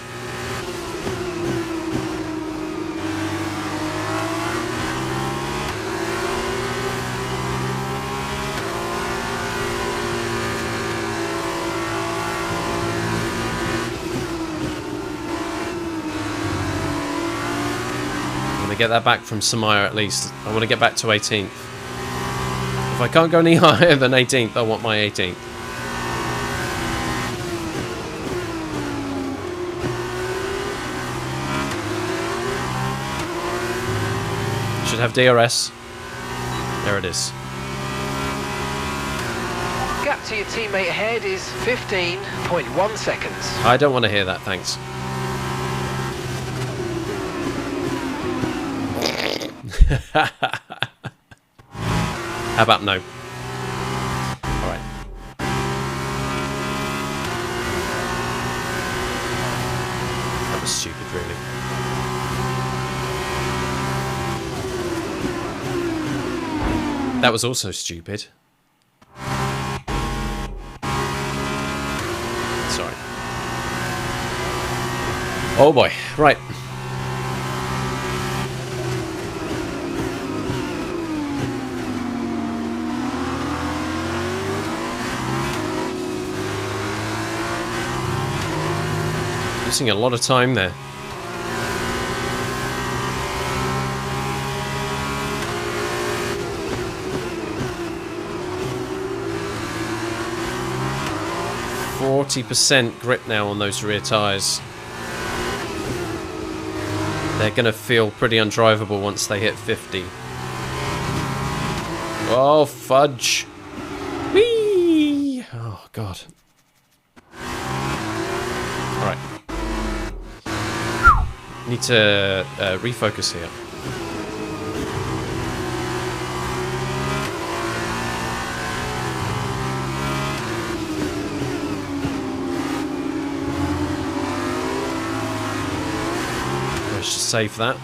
Speaker 1: Get that back from Samaya at least. I want to get back to 18th. If I can't go any higher than 18th, I want my 18th. Should have DRS. There it is.
Speaker 6: Gap to your teammate ahead is 15.1 seconds.
Speaker 1: I don't want to hear that, thanks. How about no? Alright. That was stupid, really. That was also stupid. Sorry. Oh boy. Right. Losing a lot of time there. %40 grip now on those rear tyres. They're going to feel pretty undrivable once they hit 50. Oh, fudge. Whee! Oh, God. Alright. Need to refocus here. Let's just save that.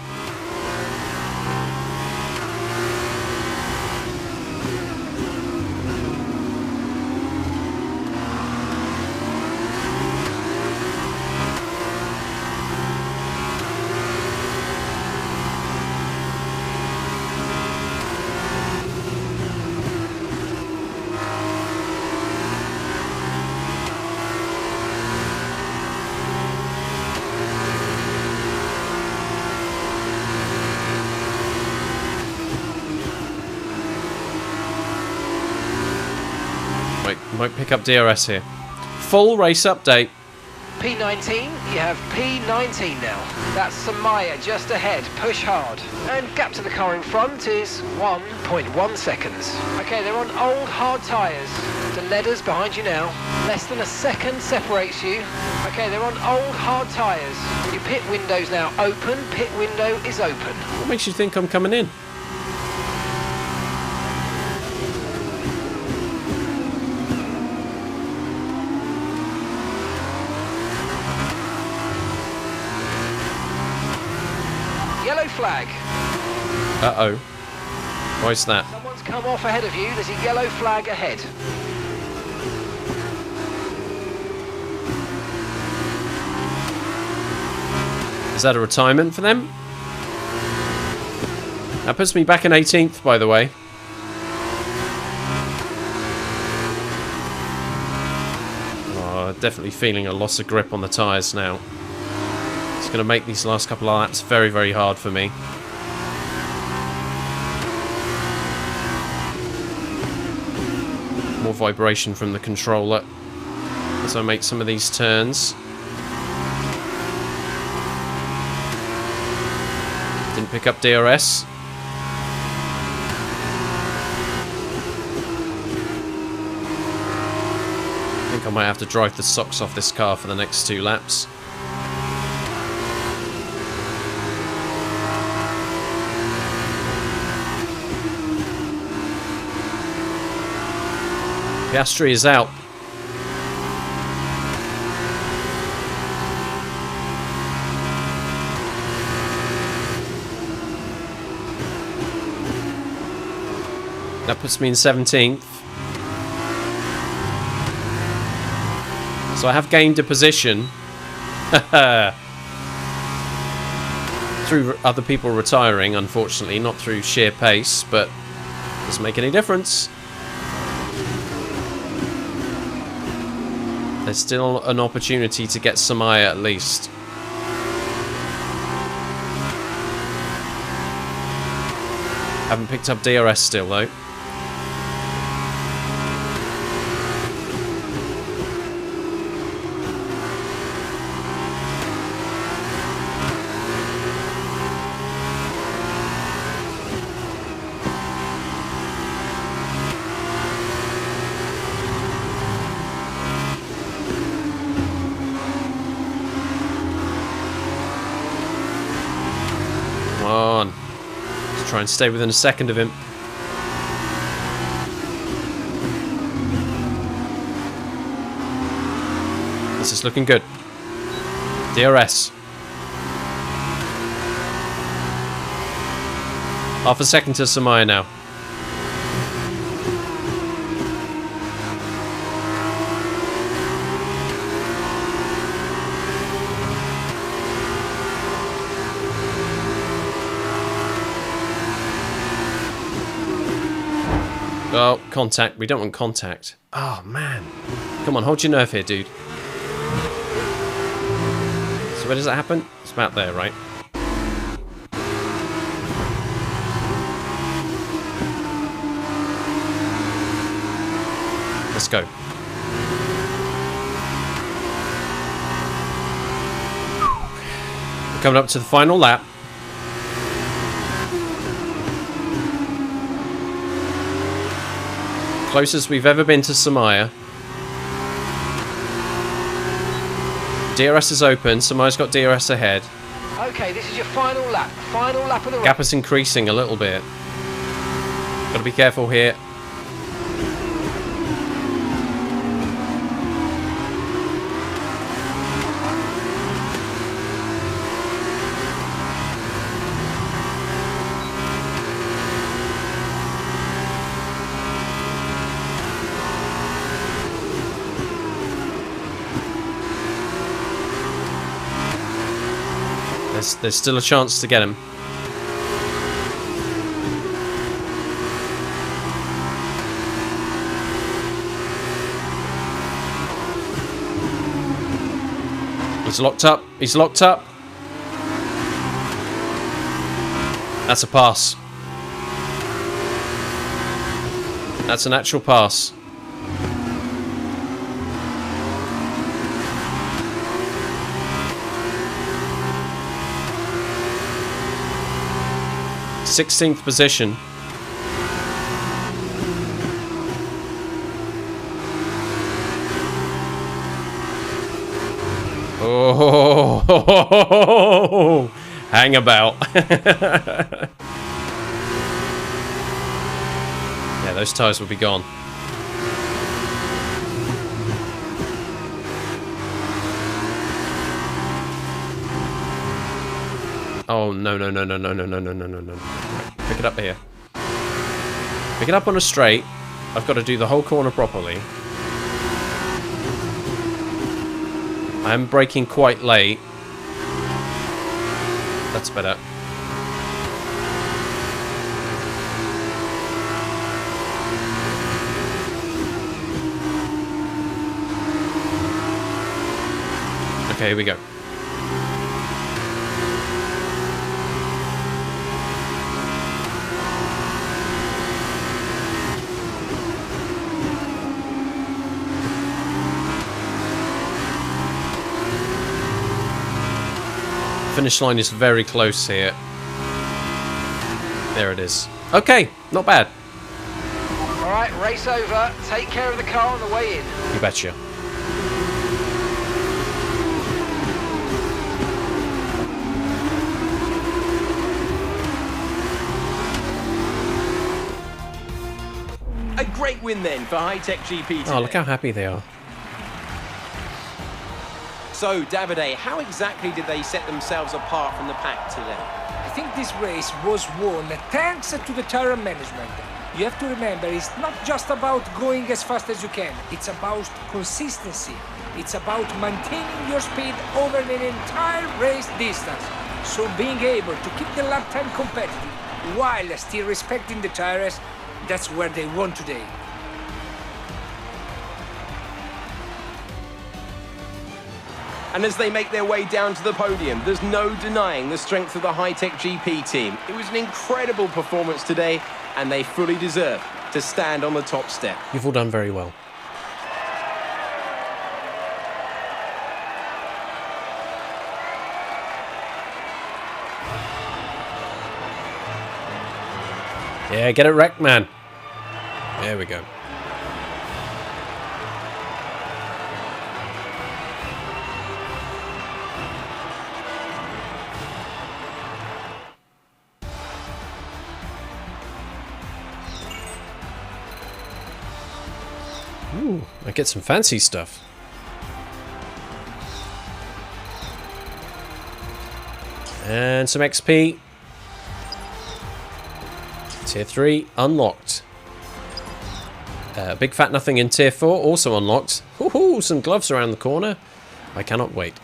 Speaker 1: Might pick up DRS here. Full race update.
Speaker 6: P19, you have P19 now. That's Samaya just ahead, push hard. And gap to the car in front is 1.1 seconds. Okay, they're on old hard tyres. The leaders behind you now. Less than a second separates you. Okay, they're on old hard tyres. Your pit window's now open, pit window is open.
Speaker 1: What makes you think I'm coming in?
Speaker 6: Yellow flag.
Speaker 1: Uh-oh. Why's that?
Speaker 6: Someone's come off ahead of you, there's a yellow flag ahead.
Speaker 1: Is that a retirement for them? That puts me back in 18th, by the way. Oh, definitely feeling a loss of grip on the tyres now. It's going to make these last couple of laps very, very hard for me. More vibration from the controller as I make some of these turns. Didn't pick up DRS. I think I might have to drive the socks off this car for the next 2 laps. Piastri is out. That puts me in 17th. So I have gained a position through other people retiring, unfortunately, not through sheer pace, but it doesn't make any difference. There's still an opportunity to get Samaya at least. Haven't picked up DRS still though. Come on. Let's try and stay within a second of him. This is looking good. DRS. Half a second to Samaya now. Oh, contact. We don't want contact. Oh, man. Come on, hold your nerve here, dude. So where does that happen? It's about there, right? Let's go. We're coming up to the final lap. Closest we've ever been to Samaya. DRS is open. Samaya's got DRS ahead.
Speaker 6: Okay, this is your final lap. Final lap of the race.
Speaker 1: Gap is increasing a little bit. Got to be careful here. There's still a chance to get him. He's locked up. He's locked up. That's a pass. That's an actual pass. 16th position. Oh, hang about. Yeah, those tyres will be gone. Oh, no, no, no, no, no, no, no, no, no, no, no. Right, pick it up here. Pick it up on a straight. I've got to do the whole corner properly. I'm braking quite late. That's better. Okay, here we go. Finish line is very close here. There it is. Okay, not bad.
Speaker 6: All right, race over. Take care of the car on the way in.
Speaker 1: You betcha.
Speaker 4: A great win then for High-Tech GP today.
Speaker 1: Oh, look how happy they are.
Speaker 4: So, Davide, how exactly did they set themselves apart from the pack today?
Speaker 5: I think this race was won thanks to the tire management. You have to remember, it's not just about going as fast as you can. It's about consistency. It's about maintaining your speed over an entire race distance. So being able to keep the lap time competitive while still respecting the tires, that's where they won today.
Speaker 4: And as they make their way down to the podium, there's no denying the strength of the High-Tech GP team. It was an incredible performance today, and they fully deserve to stand on the top step.
Speaker 1: You've all done very well. Yeah, get it wrecked, man. There we go. Ooh, I get some fancy stuff. And some XP. Tier 3 unlocked. Big fat nothing in Tier 4 also unlocked. Ooh, some gloves around the corner. I cannot wait.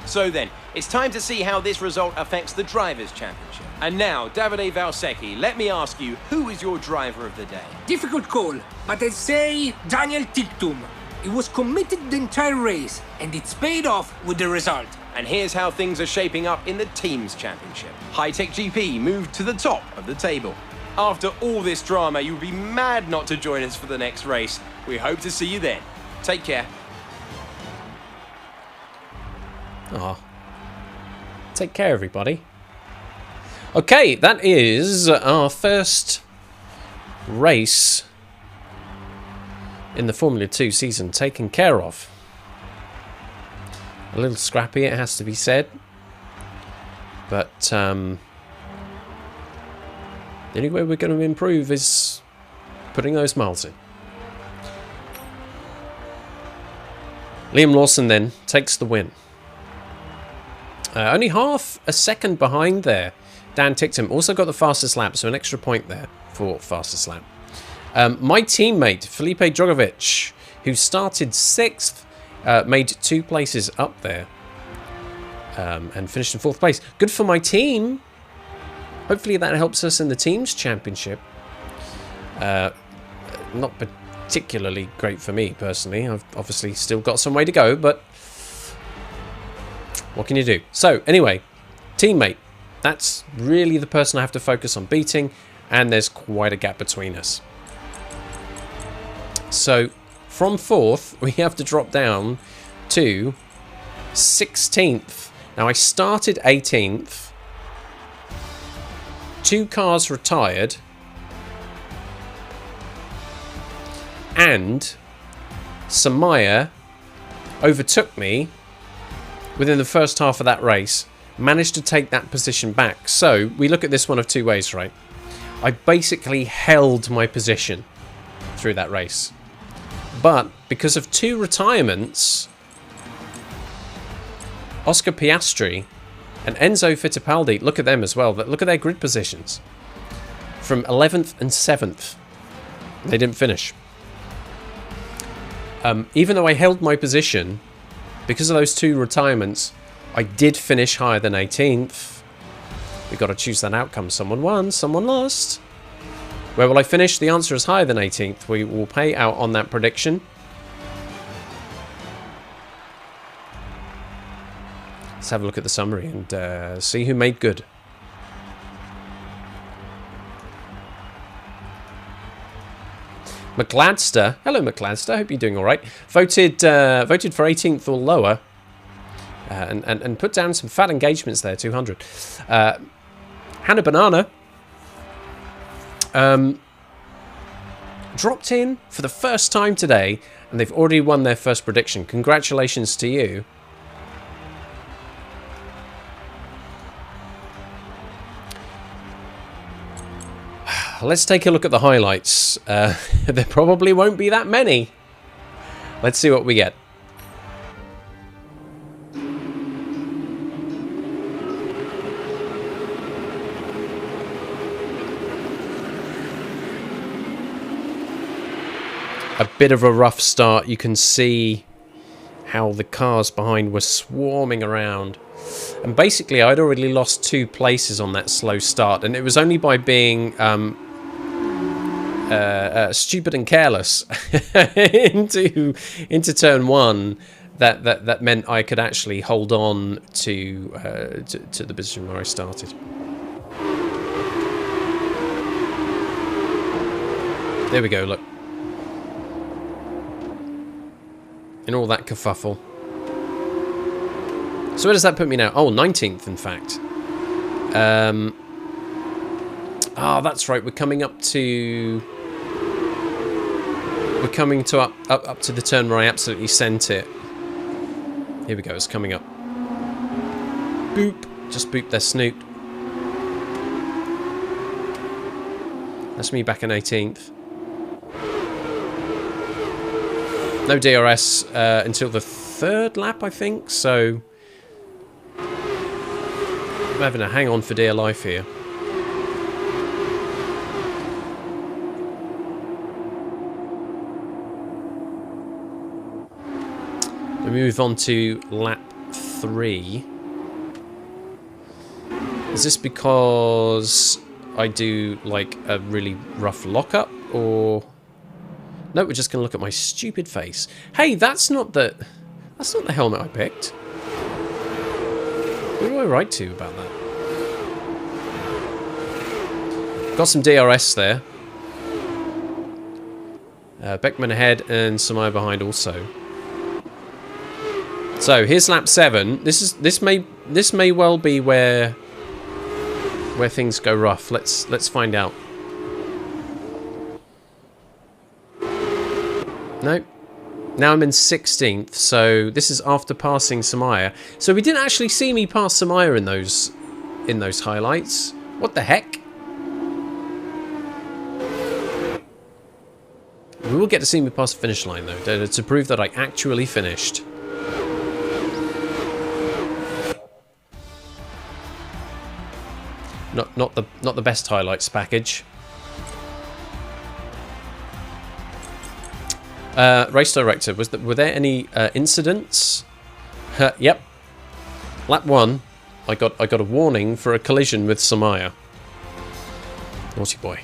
Speaker 4: So then, it's time to see how this result affects the Drivers' Championship. And now, Davide Valsecchi, let me ask you, who is your driver of the day?
Speaker 5: Difficult call, but I'd say Daniel Tictum. He was committed the entire race, and it's paid off with the result.
Speaker 4: And here's how things are shaping up in the Teams Championship. High-Tech GP moved to the top of the table. After all this drama, you'd be mad not to join us for the next race. We hope to see you then. Take care.
Speaker 1: Aw. Take care, everybody. Okay, that is our first race in the Formula 2 season taken care of. A little scrappy, it has to be said. But the only way we're going to improve is putting those miles in. Liam Lawson then takes the win. Only half a second behind there. Dan Tictum also got the fastest lap, so an extra point there for fastest lap. My teammate, Felipe Drogovic, who started 6th, made 2 places up there and finished in 4th place. Good for my team. Hopefully that helps us in the Teams Championship. Not particularly great for me, personally. I've obviously still got some way to go, but what can you do? So, anyway, teammate. That's really the person I have to focus on beating, and there's quite a gap between us. So, from 4th, we have to drop down to 16th. Now, I started 18th. 2 cars retired, and Samaya overtook me within the first half of that race, managed to take that position back. So we look at this one of 2 ways, right? I basically held my position through that race, but because of 2 retirements, Oscar Piastri and Enzo Fittipaldi, look at them as well, look at their grid positions, from 11th and 7th. They didn't finish. Even though I held my position, because of those 2 retirements, I did finish higher than 18th. We've got to choose that outcome. Someone won, someone lost. Where will I finish? The answer is higher than 18th. We will pay out on that prediction. Let's have a look at the summary and see who made good. McGladster, hello McGladster, hope you're doing all right. Voted for 18th or lower, and put down some fat engagements there. 200. Hannah Banana dropped in for the first time today, and they've already won their first prediction. Congratulations to you. Let's take a look at the highlights. There probably won't be that many. Let's see what we get. A bit of a rough start. You can see how the cars behind were swarming around. And basically, I'd already lost 2 places on that slow start. And it was only by being stupid and careless into turn 1 that meant I could actually hold on to the position where I started. There we go, look. In all that kerfuffle. So where does that put me now? Oh, 19th, in fact. Oh, that's right. We're coming up to... We're coming to up to the turn where I absolutely sent it. Here we go. It's coming up. Boop. Just boop their snoot. That's me back in 18th. No DRS until the 3rd lap, I think. So I'm having to hang on for dear life here. We move on to lap 3. Is this because I do like a really rough lockup, or no? We're just gonna look at my stupid face. Hey, that's not the helmet I picked. What do I write to about that? Got some DRS there. Beckman ahead and Samaya behind also. So here's lap 7. This may well be where things go rough. Let's find out. Nope. Now I'm in 16th, so this is after passing Samaya. So we didn't actually see me pass Samaya in those highlights. What the heck? We will get to see me pass the finish line though, to prove that I actually finished. Not the best highlights package. Race director, were there any incidents? Yep. Lap 1, I got a warning for a collision with Samaya. Naughty boy.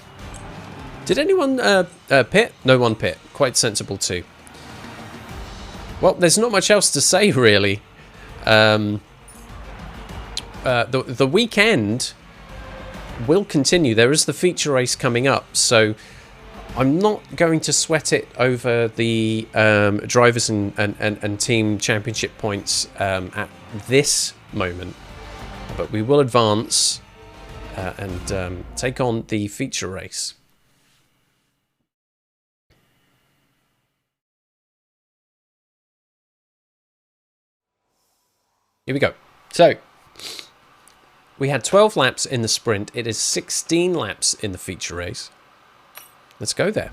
Speaker 1: Did anyone pit? No one pit. Quite sensible too. Well, there's not much else to say really. The weekend will continue. There is the feature race coming up, so I'm not going to sweat it over the drivers and team championship points at this moment, but we will advance and take on the feature race. Here we go. So, we had 12 laps in the sprint. It is 16 laps in the feature race. Let's go there.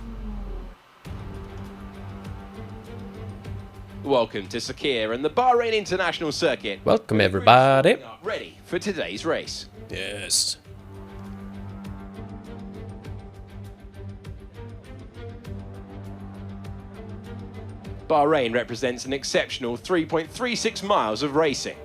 Speaker 4: Welcome to Sakhir and the Bahrain International Circuit.
Speaker 1: Welcome, everybody.
Speaker 4: Ready for today's race.
Speaker 1: Yes.
Speaker 4: Bahrain represents an exceptional 3.36 miles of racing.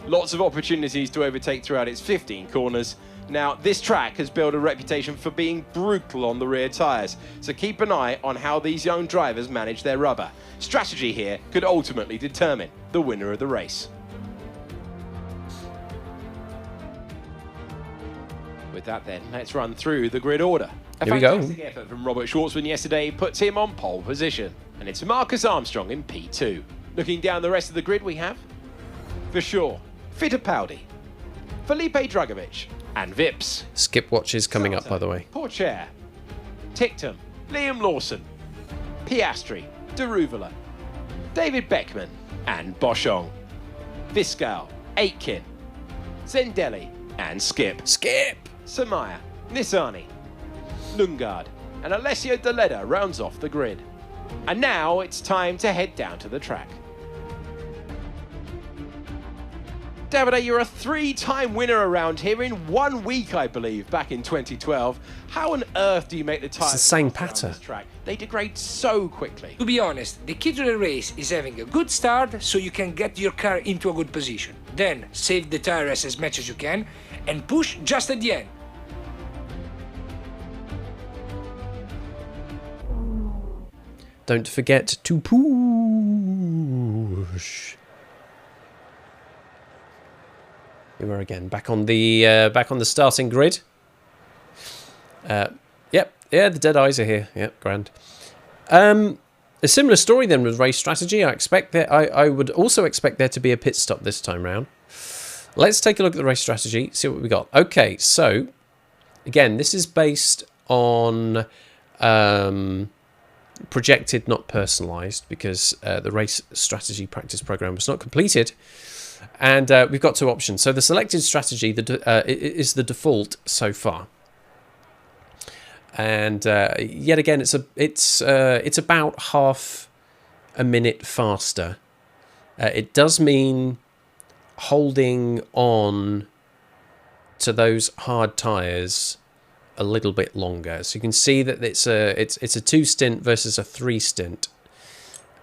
Speaker 4: Lots of opportunities to overtake throughout its 15 corners. Now, this track has built a reputation for being brutal on the rear tyres, so keep an eye on how these young drivers manage their rubber. Strategy here could ultimately determine the winner of the race. With that then, let's run through the grid order. A
Speaker 1: Here we go.
Speaker 4: fantastic effort from Robert Schwartzman yesterday puts him on pole position. And it's Marcus Armstrong in P2. Looking down the rest of the grid we have, for sure, Fittipaldi, Felipe Drugovich, and Vips.
Speaker 1: Skip watches coming up, by the way.
Speaker 4: Pourchaire, Tictum, Liam Lawson, Piastri, Deruvala, David Beckman, and Boschong. Viscal, Aitken, Zendelli, and Skip.
Speaker 1: Skip!
Speaker 4: Samaya, Nissani, Lundgaard, and Alessio Deleda rounds off the grid. And now it's time to head down to the track. Davide, you're a three-time winner around here in 1 week, I believe, back in 2012. How on earth do you make the tires?
Speaker 1: It's the same
Speaker 4: last around
Speaker 1: pattern.
Speaker 4: this track? They degrade so quickly.
Speaker 5: To be honest, the key to the race is having a good start so you can get your car into a good position. Then save the tires as much as you can and push just at the end.
Speaker 1: Don't forget to push. Here we are again, back on the starting grid. Yep, yeah, the dead eyes are here. Yep, grand. A similar story then with race strategy. I would also expect there to be a pit stop this time round. Let's take a look at the race strategy, see what we got. Okay, so again, this is based on projected, not personalized, because the race strategy practice program was not completed. And we've got two options. So the selected strategy is the default so far. And yet again, it's about half a minute faster. It does mean holding on to those hard tires a little bit longer. So you can see that it's a 2 stint versus a 3 stint.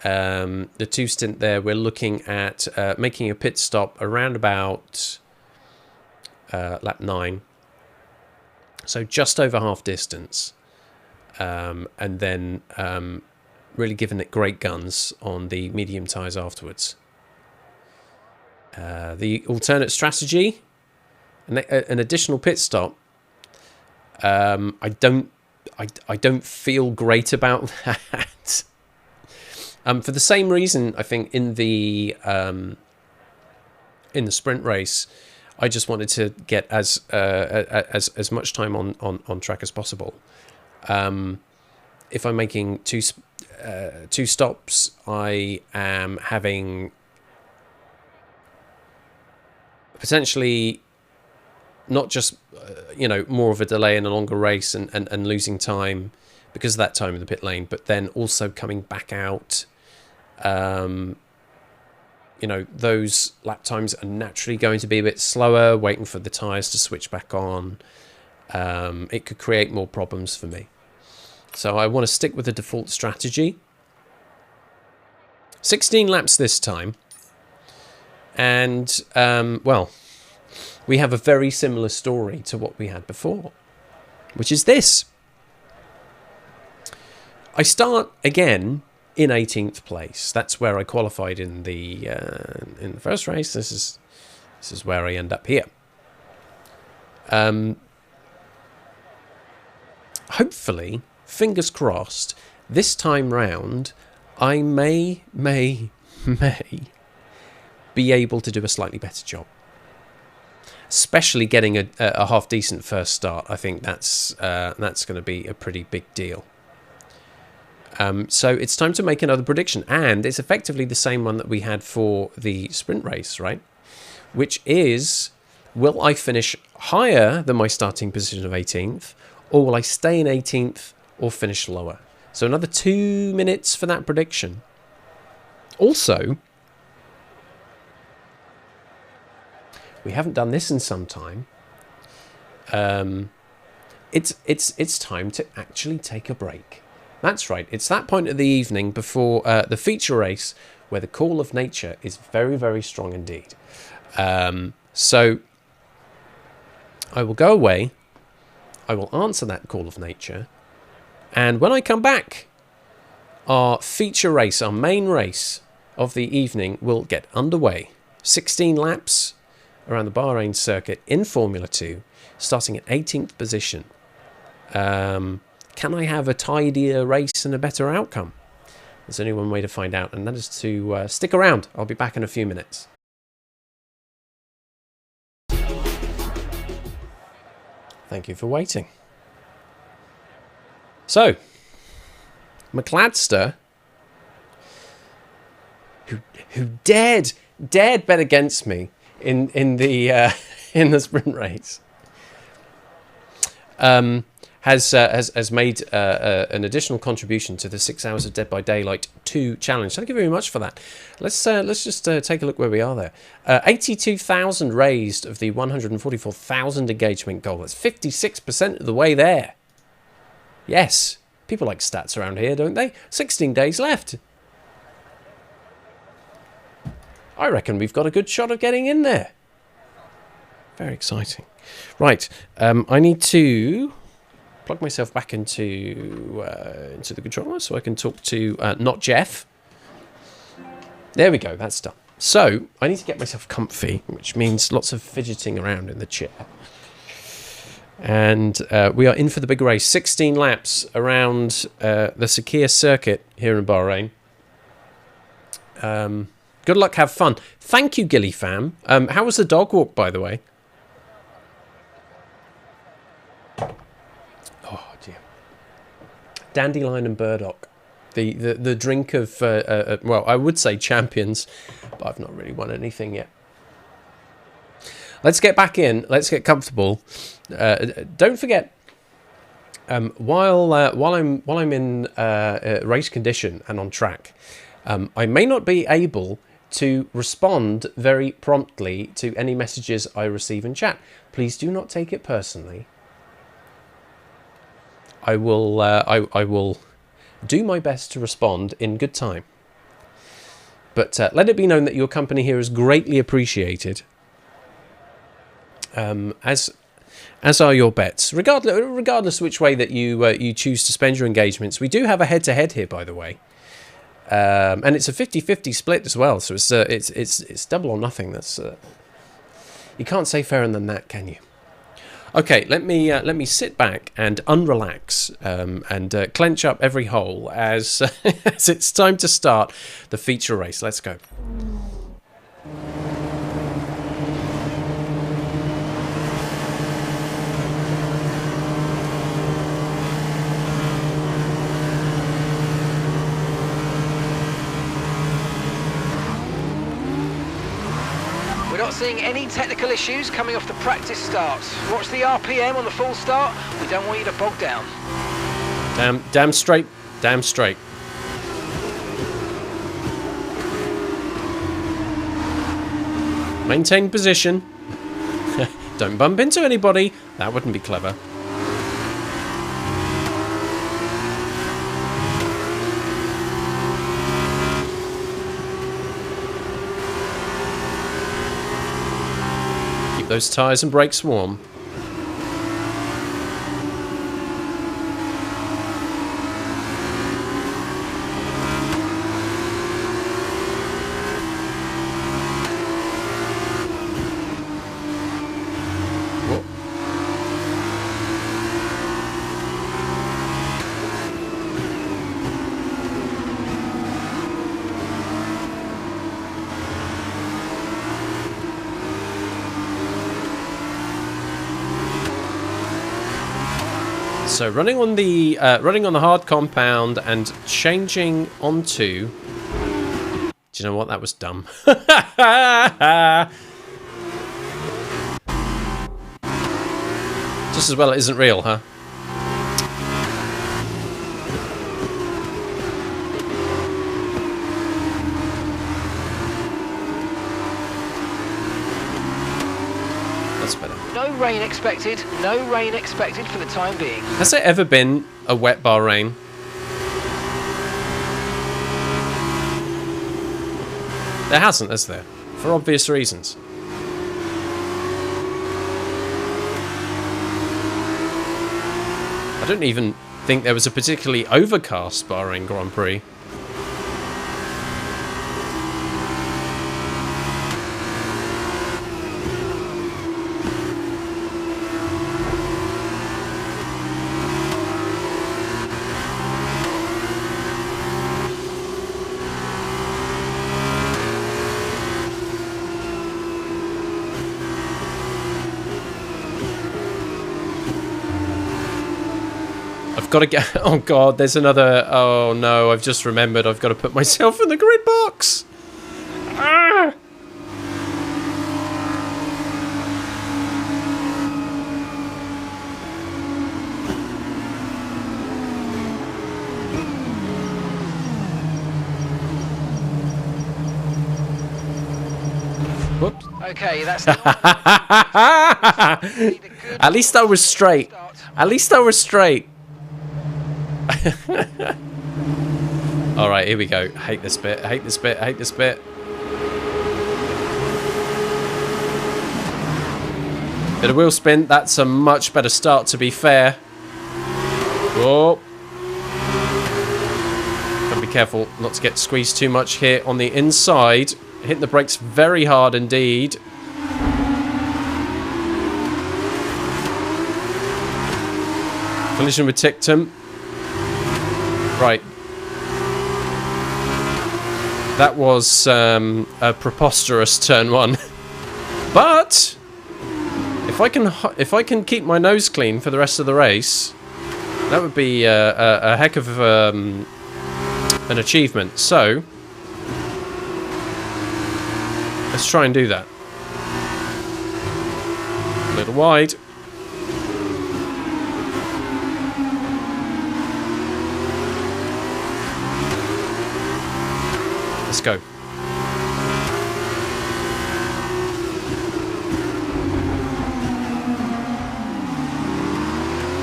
Speaker 1: The 2 stint there, we're looking at making a pit stop around about lap 9. So just over half distance. And then really giving it great guns on the medium tyres afterwards. The alternate strategy, an additional pit stop. I don't feel great about that. For the same reason, I think in the sprint race, I just wanted to get as much time on track as possible. If I'm making two stops, I am having potentially not just more of a delay in a longer race and losing time because of that time in the pit lane, but then also coming back out. Those lap times are naturally going to be a bit slower, waiting for the tyres to switch back on. It could create more problems for me. So I want to stick with the default strategy. 16 laps this time. And, we have a very similar story to what we had before, which is this. I start again in 18th place. That's where I qualified in the first race. This is where I end up here. Hopefully, fingers crossed, this time round, I may be able to do a slightly better job. especially getting a half decent first start. I think that's going to be a pretty big deal. So it's time to make another prediction, and it's effectively the same one that we had for the sprint race, right? Which is, will I finish higher than my starting position of 18th, or will I stay in 18th or finish lower? So another 2 minutes for that prediction. Also, we haven't done this in some time. It's time to actually take a break. That's right. It's that point of the evening before the feature race where the call of nature is very, very strong indeed. So I will go away. I will answer that call of nature. And when I come back, our feature race, our main race of the evening will get underway. 16 laps around the Bahrain circuit in Formula 2, starting at 18th position. Can I have a tidier race and a better outcome? There's only one way to find out, and that is to stick around. I'll be back in a few minutes. Thank you for waiting. So, McLadster, who dared bet against me in the in the sprint race, has made an additional contribution to the 6 Hours of Dead by Daylight 2 challenge. Thank you very much for that. Let's just take a look where we are there. 82,000 raised of the 144,000 engagement goal. That's 56% of the way there. Yes, people like stats around here, don't they? 16 days left. I reckon we've got a good shot of getting in there. Very exciting. Right, I need to plug myself back into the controller so I can talk to not Jeff. There we go, that's done. So I need to get myself comfy, which means lots of fidgeting around in the chair. And we are in for the big race. 16 laps around the Sakhir circuit here in Bahrain. Good luck, have fun. Thank you, Gilly fam. How was the dog walk, by the way? Oh dear. Dandelion and burdock. The drink of well, I would say champions, but I've not really won anything yet. Let's get back in. Let's get comfortable. Don't forget, while I'm in race condition and on track, I may not be able to respond very promptly to any messages I receive in chat. Please do not take it personally. I will do my best to respond in good time. But let it be known that your company here is greatly appreciated. As are your bets, regardless which way that you choose to spend your engagements. We do have a head-to-head here, by the way, and it's a 50-50 split as well. So it's double or nothing. That's you can't say fairer than that, can you? Okay, let me sit back and unrelax and clench up every hole as as it's time to start the feature race. Let's go.
Speaker 6: Not seeing any technical issues coming off the practice start. Watch the RPM on the full start. We don't want you to bog down.
Speaker 1: Damn straight. Damn straight. Maintain position. Don't bump into anybody. That wouldn't be clever. Those tyres and brakes warm. Whoa. So running on the hard compound and changing onto. Do you know what? That was dumb. Just as well it isn't real, huh? That's better.
Speaker 6: No rain expected. No rain expected for the time being.
Speaker 1: Has there ever been a wet Bahrain? There hasn't, has there? For obvious reasons. I don't even think there was a particularly overcast Bahrain Grand Prix. Got to get. Oh god, there's another. Oh no, I've just remembered. I've got to put myself in the grid box. Ah! Whoops.
Speaker 6: Okay, that's.
Speaker 1: At least I was straight. At least I was straight. Alright, here we go. Hate this bit, hate this bit, hate this bit. Bit of wheel spin. That's a much better start, to be fair. Whoa. Gotta be careful not to get squeezed too much here on the inside. Hitting the brakes very hard indeed. Collision with Tictum. Right. That was a preposterous turn one. But if I can keep my nose clean for the rest of the race, that would be a heck of an achievement. So let's try and do that. A little wide. Let's go.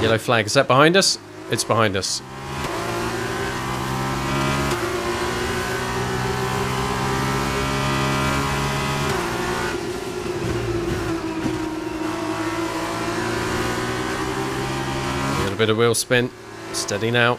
Speaker 1: Yellow flag. Is that behind us? It's behind us. A little bit of wheel spin. Steady now.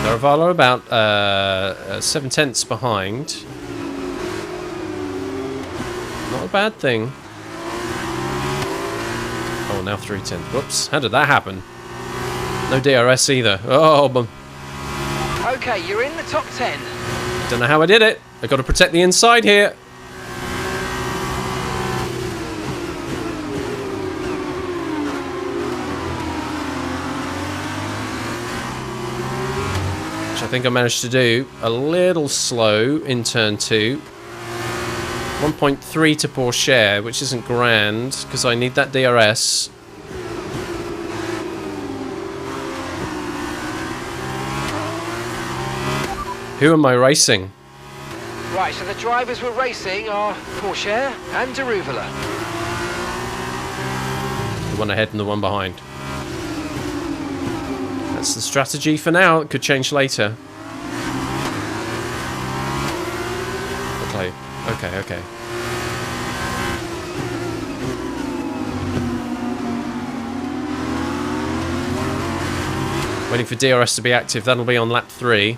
Speaker 1: Caravallo about 7/10 behind. Not a bad thing. Oh, now 3/10. Whoops, how did that happen? No DRS either. Oh,
Speaker 6: Okay, you're in the top 10.
Speaker 1: don't know how I did it. I got to protect the inside here. I think I managed to do a little slow in turn 2. 1.3 to Porsche, which isn't grand because I need that DRS. Who am I racing?
Speaker 6: Right, so the drivers we're racing are Porsche and Deruvula.
Speaker 1: The one ahead and the one behind. That's the strategy for now. It could change later. Okay. Waiting for DRS to be active. That'll be on lap 3.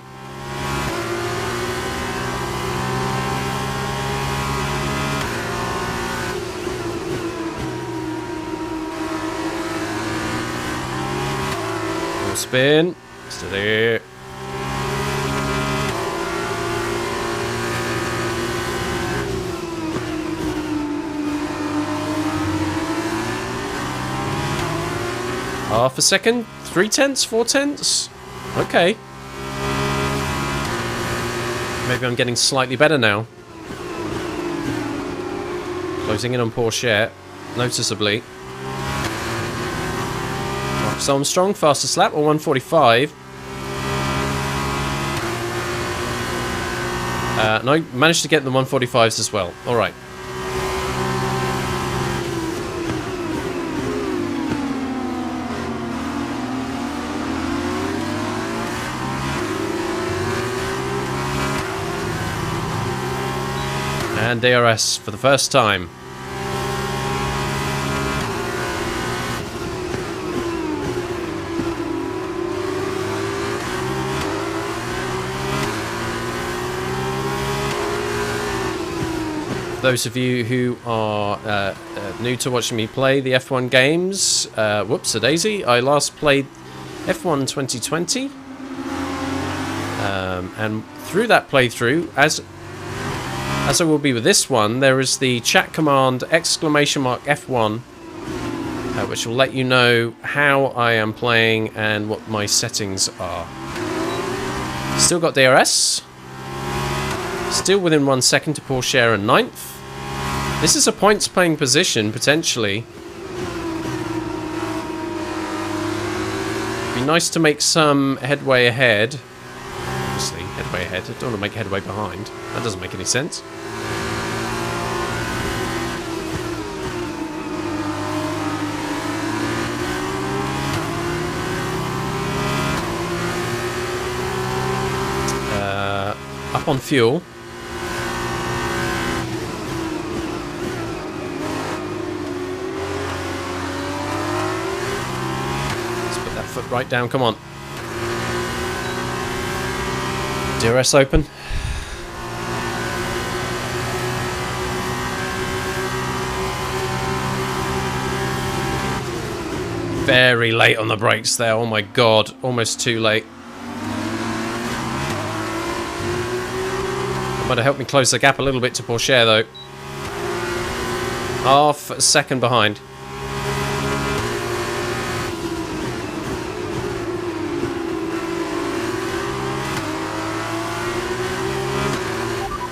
Speaker 1: Full spin. Steady. Half a second, 3/10, 4/10. Okay. Maybe I'm getting slightly better now. Closing in on Porsche, noticeably. Marcus Armstrong, fastest lap, or 1:45. No, managed to get the 1:45s as well. All right. And DRS for the first time. For those of you who are new to watching me play the F1 games, whoops, a daisy. I last played F1 2020. And through that playthrough, as I will be with this one, there is the chat command !F1, which will let you know how I am playing and what my settings are. Still got DRS. Still within 1 second to Porsche and 9th. This is a points playing position, potentially. Be nice to make some headway ahead. Obviously, headway ahead. I don't want to make headway behind. That doesn't make any sense. Up on fuel. Let's put that foot right down. Come on. DRS open. Very late on the brakes there. Oh my god. Almost too late. Might have helped me close the gap a little bit to Porsche though. Half a second behind.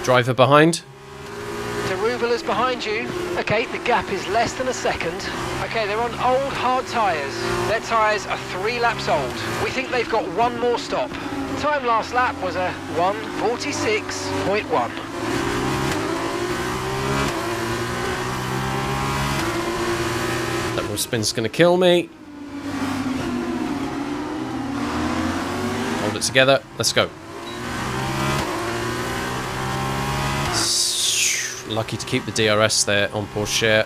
Speaker 1: Driver behind.
Speaker 6: Deruvala's behind you. Okay, the gap is less than a second. Okay, they're on old hard tyres. Their tyres are 3 laps old. We think they've got one more stop. Time last lap was a 1:46.1.
Speaker 1: That wheel spin's going to kill me. Hold it together. Let's go. Lucky to keep the DRS there on Porsche.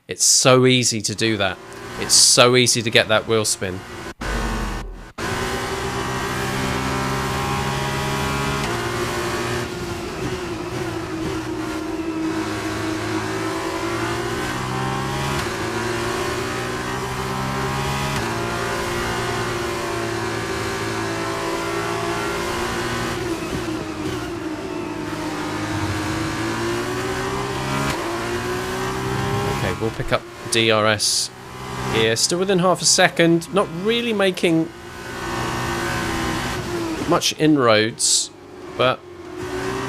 Speaker 1: It's so easy to do that. It's so easy to get that wheel spin. We'll pick up DRS here. Still within half a second. Not really making much inroads, but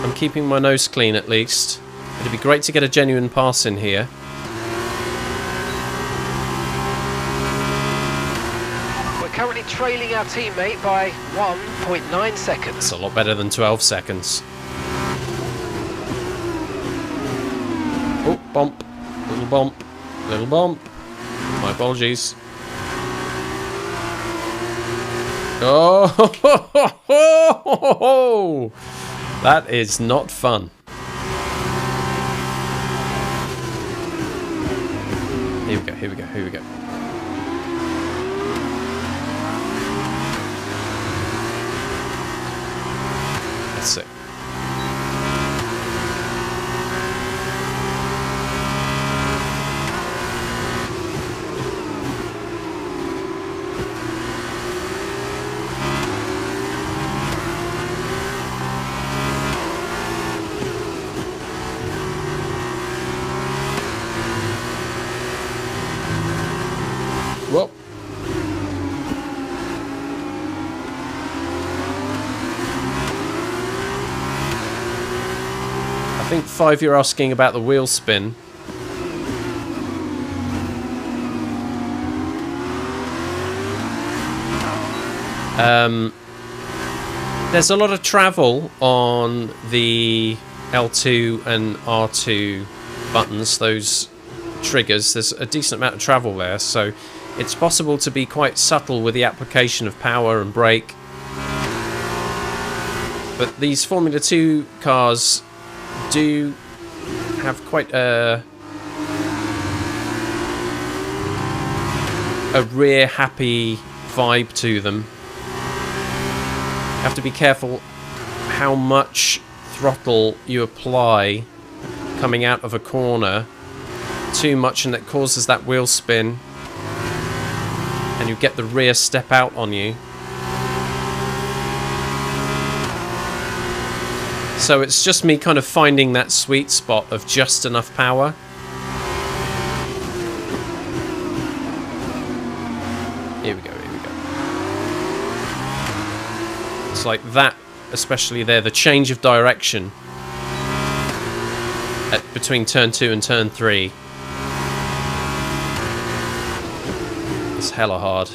Speaker 1: I'm keeping my nose clean at least. It'd be great to get a genuine pass in here.
Speaker 6: We're currently trailing our teammate by 1.9 seconds.
Speaker 1: It's a lot better than 12 seconds. Oh, bump. Little bump. Little bump. My apologies. Oh, that is not fun. Here we go, here we go, here we go. That's it. I think 5, you're asking about the wheel spin. There's a lot of travel on the L2 and R2 buttons, those triggers. There's a decent amount of travel there, so it's possible to be quite subtle with the application of power and brake. But these Formula 2 cars do have quite a rear happy vibe to them. You have to be careful how much throttle you apply coming out of a corner. Too much and it causes that wheel spin and you get the rear step out on you. So it's just me kind of finding that sweet spot of just enough power. Here we go, here we go. It's like that, especially there, the change of direction between turn 2 and turn 3. It's hella hard.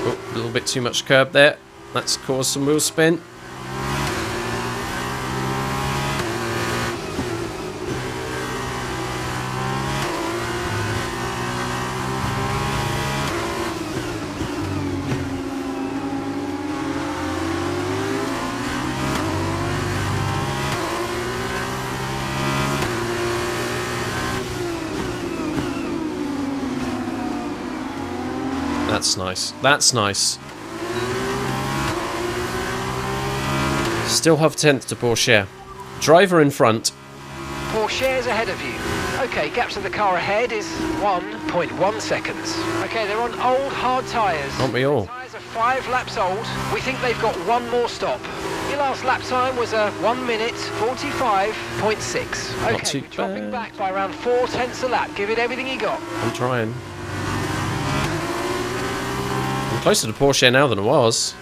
Speaker 1: Oh, a little bit too much curb there. That's caused some wheel spin. That's nice. That's nice. Still have 10th to Porsche. Driver in front.
Speaker 6: Porsche's ahead of you. Okay, gap to the car ahead is 1.1 seconds. Okay, they're on old hard tyres.
Speaker 1: Aren't we all?
Speaker 6: Tyres are 5 laps old. We think they've got one more stop. Your last lap time was a 1 minute 45.6.
Speaker 1: Not too
Speaker 6: Okay, dropping
Speaker 1: bad.
Speaker 6: back by around 4/10 a lap. Give it everything you got.
Speaker 1: I'm trying. I'm closer to Porsche now than I was.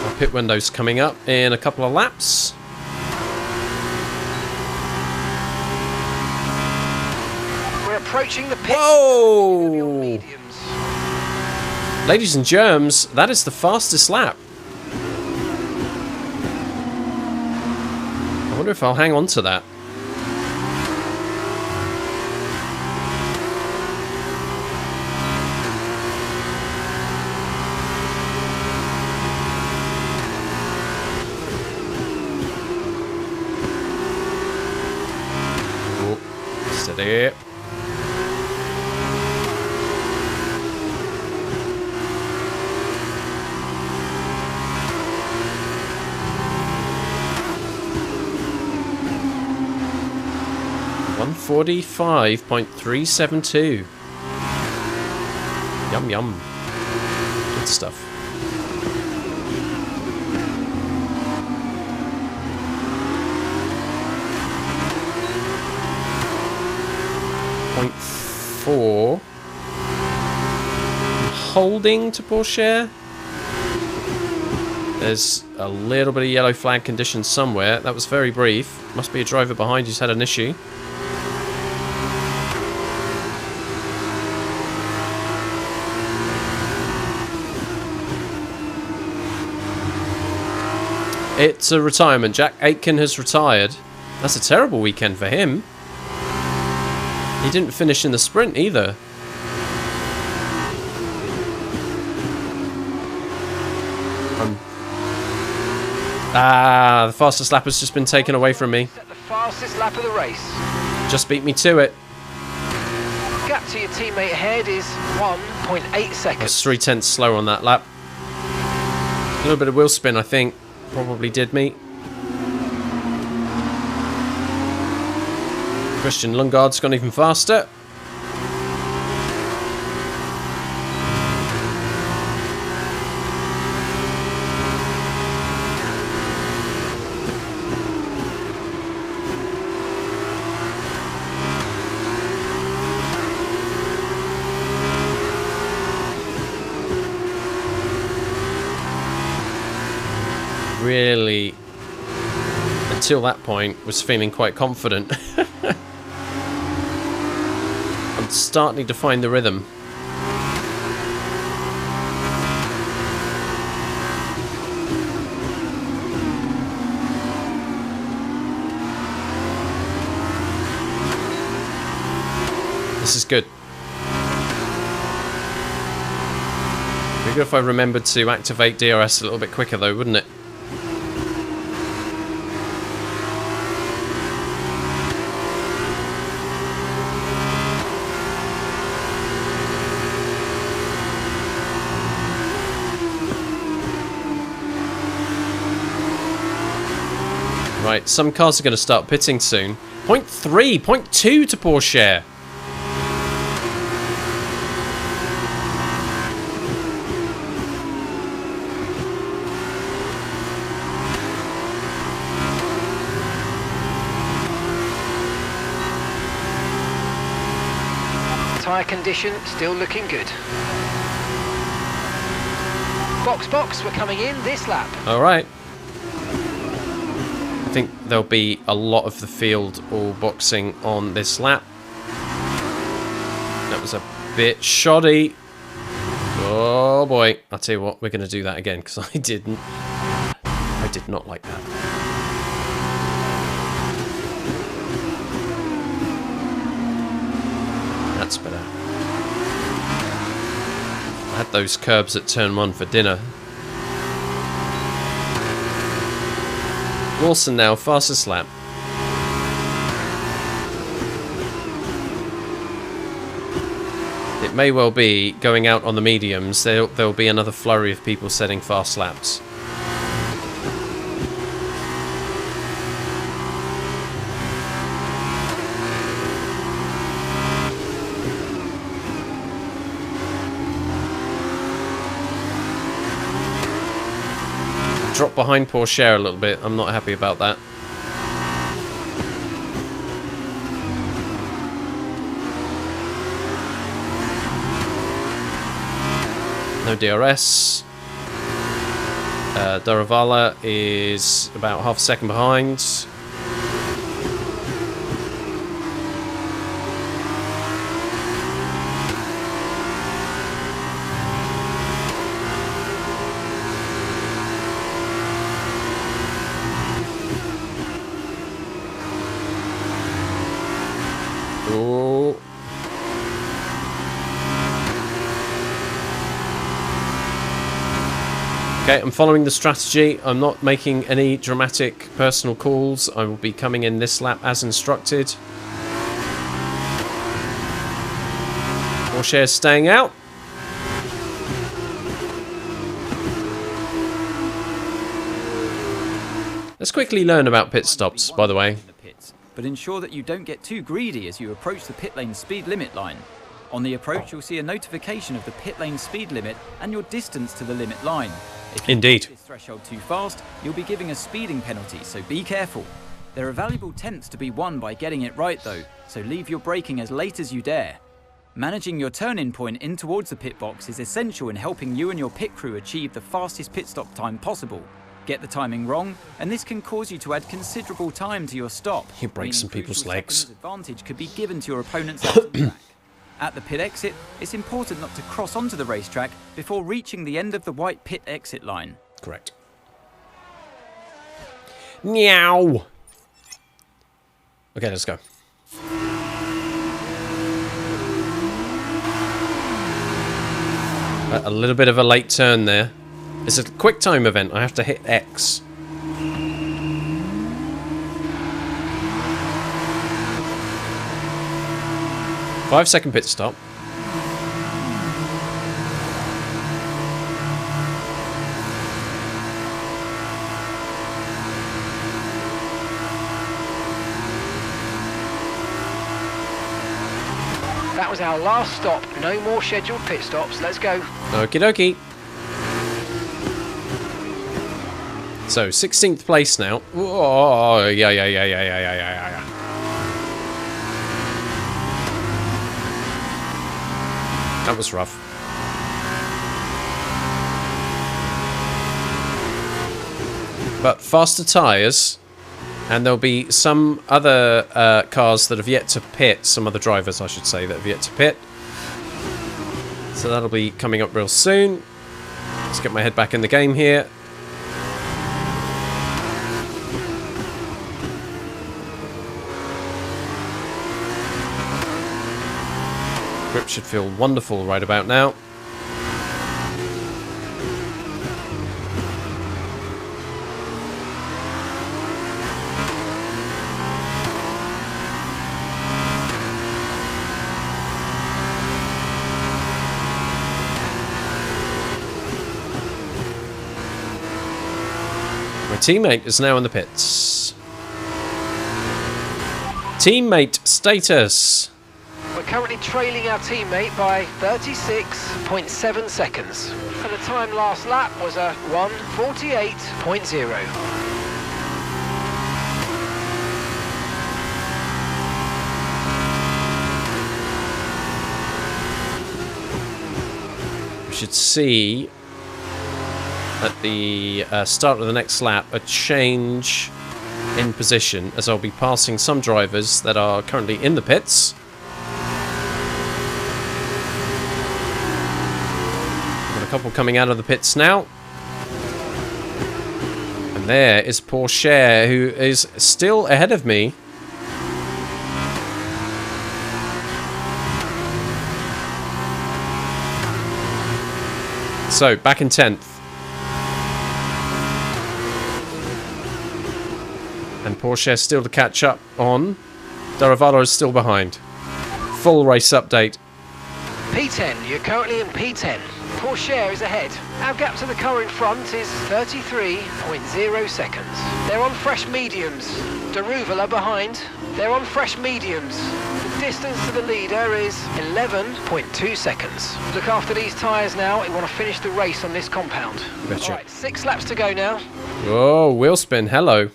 Speaker 1: Our pit window's coming up in a couple of laps.
Speaker 6: We're approaching the pit.
Speaker 1: Whoa!
Speaker 6: Mediums.
Speaker 1: Ladies and germs, that is the fastest lap. I wonder if I'll hang on to that. Oh, steady. $145.372. Yum yum. Good stuff. .4. Holding to Porsche. There's a little bit of yellow flag condition somewhere. That was very brief. Must be a driver behind who's had an issue. It's a retirement. Jack Aitken has retired. That's a terrible weekend for him. He didn't finish in the sprint either. The fastest lap has just been taken away from me.
Speaker 6: Set the fastest lap of the race.
Speaker 1: Just beat me to it.
Speaker 6: Gap to your teammate ahead is 1.8
Speaker 1: I was
Speaker 6: seconds.
Speaker 1: 0.3 slower on that lap. A little bit of wheel spin, I think, probably did me. Christian Lundgaard's gone even faster. really, until that point, was feeling quite confident. I'm starting to find the rhythm. This is good. It'd be good if I remembered to activate DRS a little bit quicker though, wouldn't it? Right, some cars are going to start pitting soon. 0.3, 0.2 to Porsche.
Speaker 6: Tyre condition still looking good. Box, we're coming in this lap.
Speaker 1: All right. I think there'll be a lot of the field all boxing on this lap. That was a bit shoddy. Oh boy. I'll tell you what, we're going to do that again because I did not like that. That's better. I had those curbs at turn 1 for dinner. Lawson now, fastest lap. It may well be, going out on the mediums, there'll be another flurry of people setting fast laps. Drop behind Porsche a little bit. I'm not happy about that. No DRS. Daravala is about half a second behind. Okay, I'm following the strategy. I'm not making any dramatic personal calls. I will be coming in this lap as instructed. Porsche is staying out. Let's quickly learn about pit stops, by the way.
Speaker 7: But ensure that you don't get too greedy as you approach the pit lane speed limit line. On the approach, you'll see a notification of the pit lane speed limit and your distance to the limit line. If you
Speaker 1: Indeed.
Speaker 7: cross this threshold too fast, you'll be giving a speeding penalty, so be careful. There are valuable tenths to be won by getting it right though, so leave your braking as late as you dare. Managing your turn-in point in towards the pit box is essential in helping you and your pit crew achieve the fastest pit stop time possible. Get the timing wrong, and this can cause you to add considerable time to your stop.
Speaker 1: You break some
Speaker 7: meaning
Speaker 1: people's
Speaker 7: crucial
Speaker 1: legs.
Speaker 7: seconds advantage could be given to your opponents out of the track. At the pit exit, it's important not to cross onto the racetrack before reaching the end of the white pit exit line.
Speaker 1: Correct. Meow. Okay, let's go. A little bit of a late turn there. It's a quick time event. I have to hit X. Five-second pit stop.
Speaker 6: That was our last stop. No more scheduled pit stops. Let's go.
Speaker 1: Okie dokie. So, 16th place now. Oh, yeah. That was rough. but faster tyres, and there'll be some other cars that have yet to pit, some other drivers I should say that have yet to pit. So that'll be coming up real soon. Let's get my head back in the game here. Grip should feel wonderful right about now. My teammate is now in the pits. Teammate status.
Speaker 6: We're currently trailing our teammate by 36.7 seconds. And the time last lap was a 1:48.0.
Speaker 1: We should see at the start of the next lap a change in position, as I'll be passing some drivers that are currently in the pits. Got a couple coming out of the pits now. And there is Porsche, who is still ahead of me. So, back in 10th. And Porsche still to catch up on. Daravalo is still behind. Full race update.
Speaker 6: P10, you're currently in P10. Porsche is ahead. Our gap to the car in front is 33.0 seconds. They're on fresh mediums. Daruvala behind. They're on fresh mediums. The distance to the leader is 11.2 seconds. Look after these tyres now. We want to finish the race on this compound.
Speaker 1: Gotcha.
Speaker 6: All right, 6 laps to go now.
Speaker 1: Oh, wheel spin. Hello.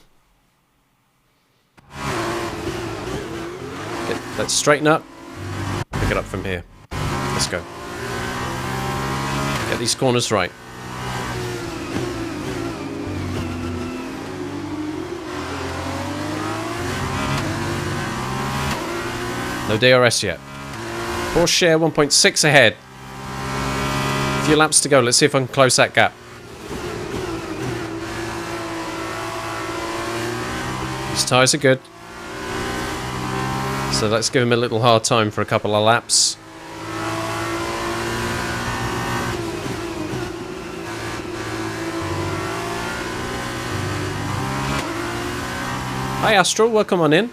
Speaker 1: Okay, let's straighten up. Pick it up from here. Let's go. Get these corners right. No DRS yet. Porsche 1.6 ahead. A few laps to go. Let's see if I can close that gap. These tyres are good. So let's give him a little hard time for a couple of laps. Hi Astral, welcome on in.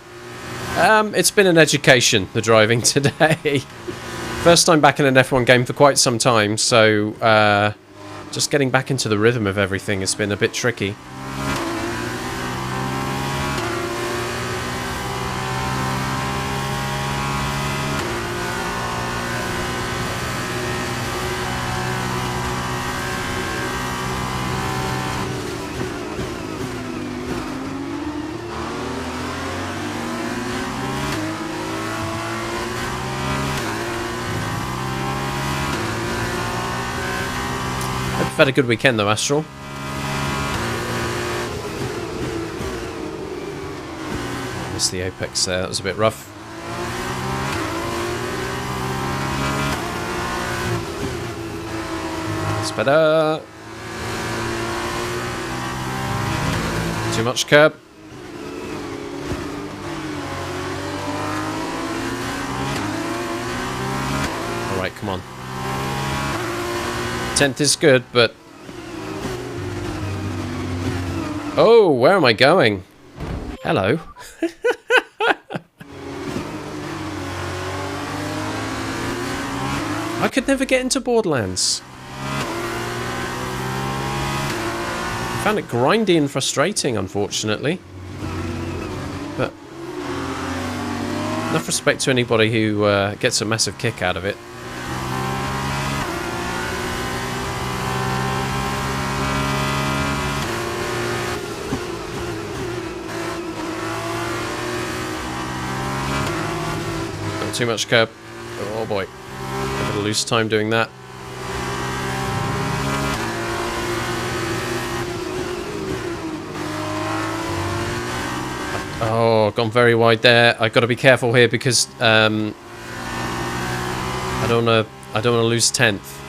Speaker 1: It's been an education, the driving today. First time back in an F1 game for quite some time, so just getting back into the rhythm of everything has been a bit tricky. Had a good weekend though, Astral. Missed the apex there, that was a bit rough. That's better. Too much curb. Alright, come on. 10th is good, but... Oh, where am I going? Hello. I could never get into Borderlands. I found it grindy and frustrating, unfortunately. But... enough respect to anybody who gets a massive kick out of it. Too much curb. Oh boy. A bit of loose time doing that. Oh, gone very wide there. I've got to be careful here because I don't want to lose 10th.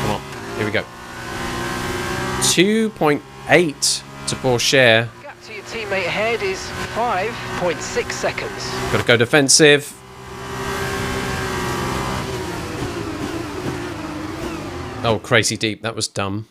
Speaker 1: Come on, here we go. 2.8 to Pourchaire.
Speaker 6: Gap to your teammate ahead is 5.6 seconds.
Speaker 1: Got to go defensive. Oh, crazy deep. That was dumb.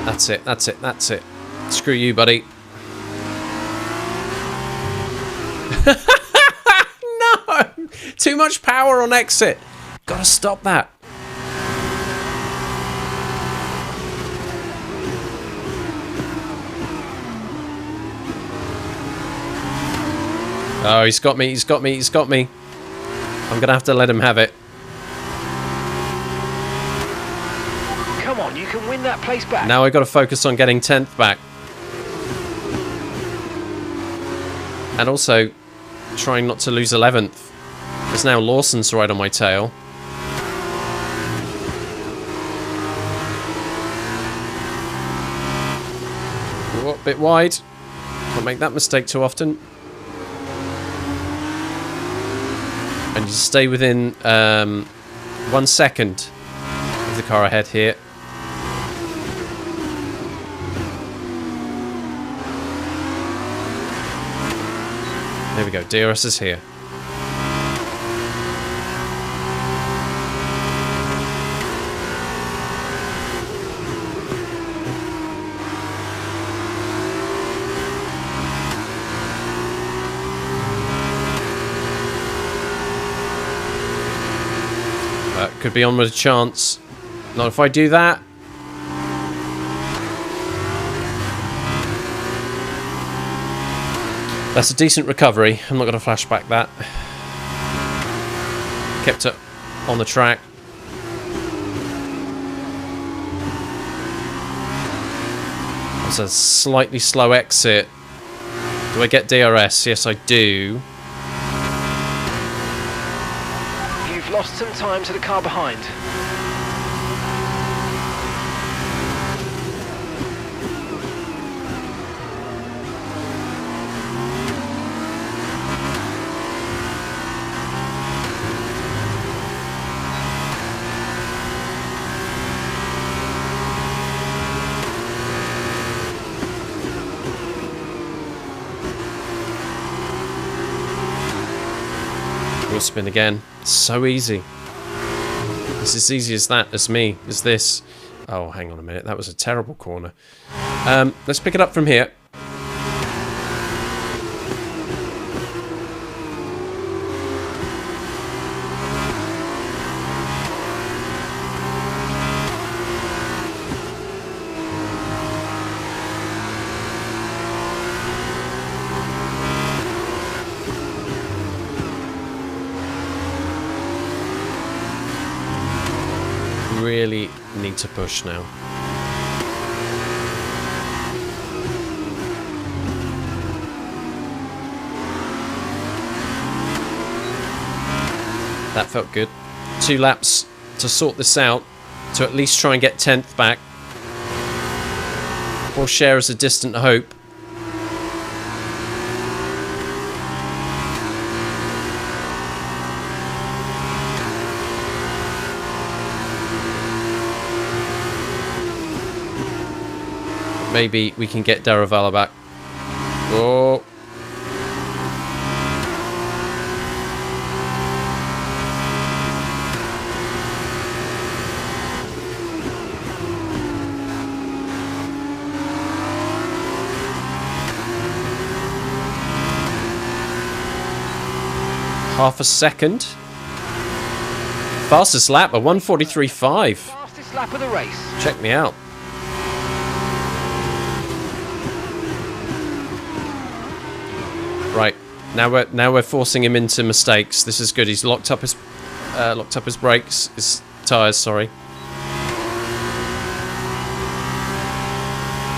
Speaker 1: That's it, that's it, that's it. Screw you, buddy. No! Too much power on exit. Gotta stop that. Oh, he's got me, he's got me, he's got me. I'm gonna have to let him have it.
Speaker 6: Come on, you can win that place back.
Speaker 1: Now I've got to focus on getting 10th back. And also trying not to lose 11th. Because now Lawson's right on my tail. Oh, a bit wide. Can't make that mistake too often. And you stay within 1 second of the car ahead here. There we go, DRS is here. Could be on with a chance. Not if I do that. That's a decent recovery. I'm not going to flashback that. Kept it on the track. That's a slightly slow exit. Do I get DRS? Yes, I do.
Speaker 6: You've lost some time to the car behind.
Speaker 1: Wheel spin again. So easy. It's as easy as that, as me, as this. Oh, hang on a minute. That was a terrible corner. Let's pick it up from here. Really need to push now. That felt good. 2 laps to sort this out, to at least try and get 10th back. Pourchaire is a distant hope. Maybe we can get Daravala back. Oh. Half a second. Fastest lap, a 1:43.5.
Speaker 6: Fastest lap of the race.
Speaker 1: Check me out. Right, now we're forcing him into mistakes. This is good. He's locked up his locked up his brakes, his tyres, sorry.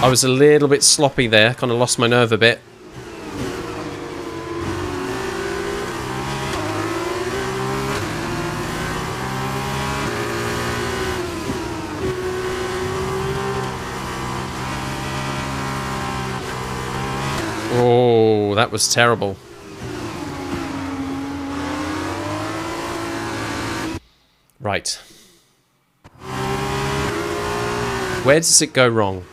Speaker 1: I was a little bit sloppy there, kind of lost my nerve a bit. Oh, that was terrible. Right. Where does it go wrong?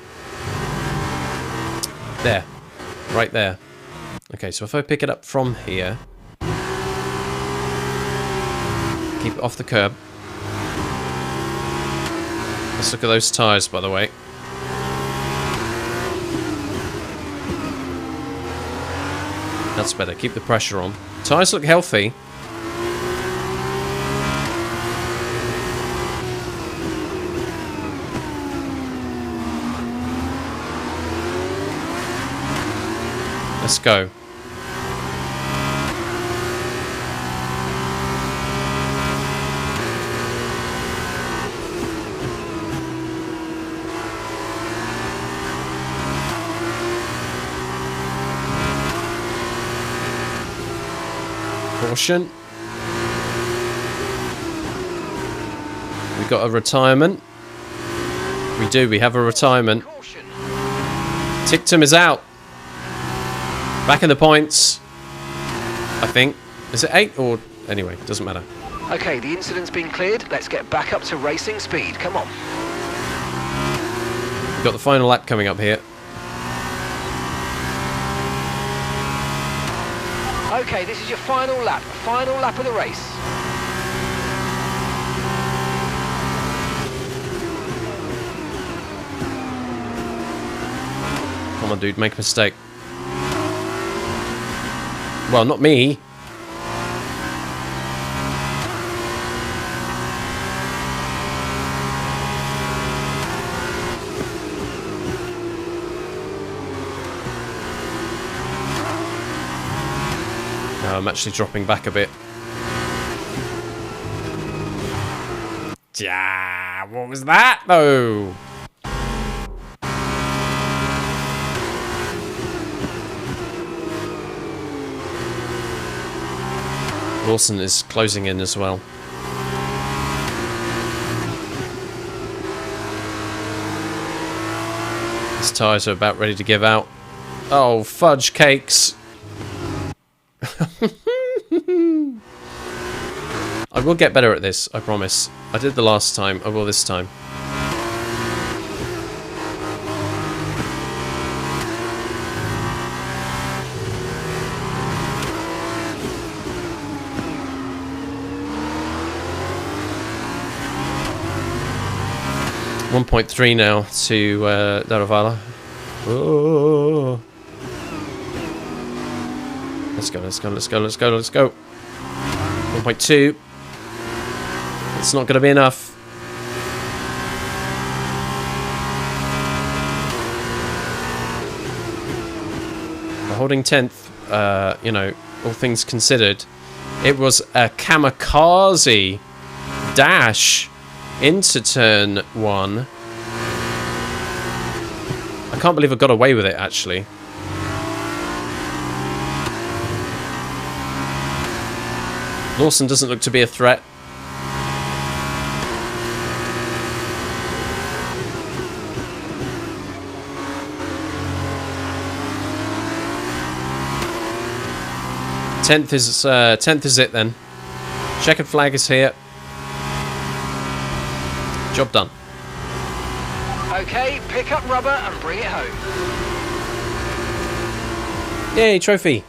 Speaker 1: There. Right there. Okay, so if I pick it up from here, keep it off the curb. Let's look at those tyres, by the way. That's better. Keep the pressure on. Tyres look healthy. Let's go. Caution. We got a retirement. We do. We have a retirement. Tictum is out. Back in the points. I think. Is it 8 or... Anyway, doesn't matter.
Speaker 6: Okay, the incident's been cleared. Let's get back up to racing speed. Come on.
Speaker 1: We've got the final lap coming up here.
Speaker 6: Okay, this is your final lap of the race.
Speaker 1: Come on, dude, make a mistake. Well, not me. No, I'm actually dropping back a bit. Yeah, what was that though? Lawson is closing in as well. His tyres are about ready to give out. Oh, fudge cakes. I will get better at this, I promise. I did the last time, I will this time. .3 now to Daravala. Oh. Let's go, let's go, let's go, let's go, let's go. 1.2. It's not going to be enough. We're holding 10th, you know, all things considered. It was a kamikaze dash into turn 1. I can't believe I got away with it, actually. Lawson doesn't look to be a threat. Tenth is it then. Checkered flag is here. Job done.
Speaker 6: Okay, pick up rubber and bring it home.
Speaker 1: Yay, trophy.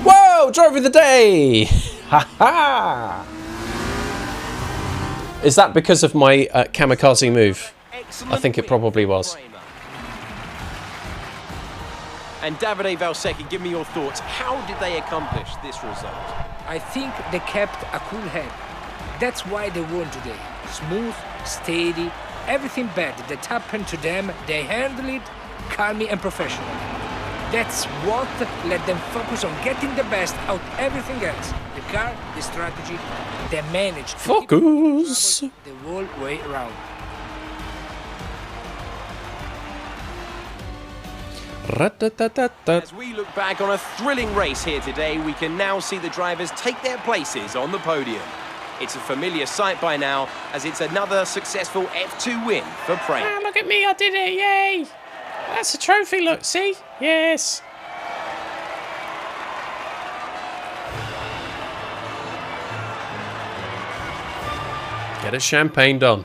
Speaker 1: Whoa, trophy of the day! Ha ha! Is that because of my kamikaze move?
Speaker 4: Excellent.
Speaker 1: I think it probably was.
Speaker 4: And Davide Valsecchi, give me your thoughts. How did they accomplish this result?
Speaker 5: I think they kept a cool head. That's why they won today. Smooth, steady, everything bad that happened to them, they handled it calmly and professionally. That's what let them focus on getting the best out of everything else. The car, the strategy, they managed to
Speaker 1: Focus.
Speaker 5: keep the whole way around.
Speaker 4: As we look back on a thrilling race here today, we can now see the drivers take their places on the podium. It's a familiar sight by now, as it's another successful F2 win for Prey.
Speaker 1: Ah, look at me, I did it, yay! That's a trophy, look, see? Yes. Get a champagne done.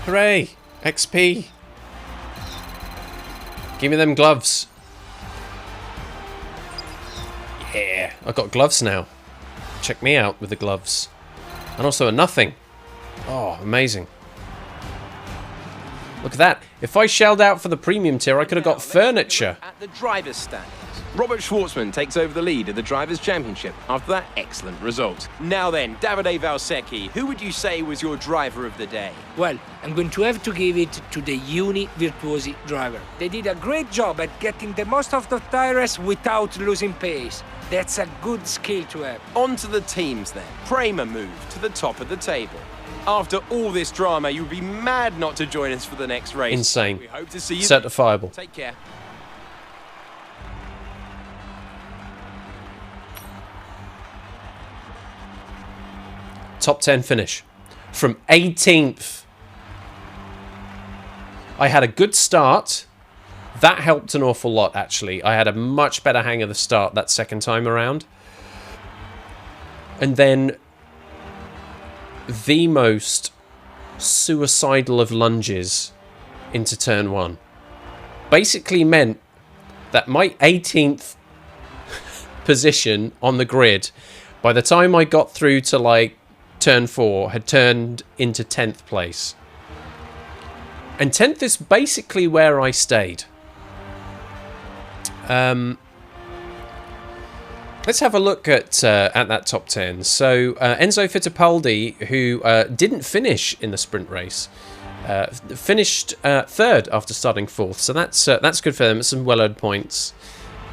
Speaker 1: Hooray! XP! Give me them gloves. Yeah, I've got gloves now. Check me out with the gloves. And also a nothing. Oh, amazing. Look at that. If I shelled out for the premium tier, I could have got furniture.
Speaker 4: At the driver's standings, Robert Schwartzman takes over the lead of the Drivers' Championship after that excellent result. Now then, Davide Valsecchi, who would you say was your driver of the day?
Speaker 5: Well, I'm going to have to give it to the Uni Virtuosi driver. They did a great job at getting the most of the tires without losing pace. That's a good skill to have.
Speaker 4: On to the teams then. Prema moved to the top of the table. After all this drama, you would be mad not to join us for the next race.
Speaker 1: Insane.
Speaker 4: We hope to see you.
Speaker 1: Certifiable.
Speaker 4: Take care.
Speaker 1: Top 10 finish. From 18th. I had a good start. That helped an awful lot, actually. I had a much better hang of the start that second time around. And then the most suicidal of lunges into turn 1 basically meant that my 18th position on the grid, by the time I got through to like turn 4, had turned into 10th place. And 10th is basically where I stayed. Let's have a look at that top 10. So Enzo Fittipaldi, who didn't finish in the sprint race, finished third after starting 4th. So that's good for them. It's some well-earned points.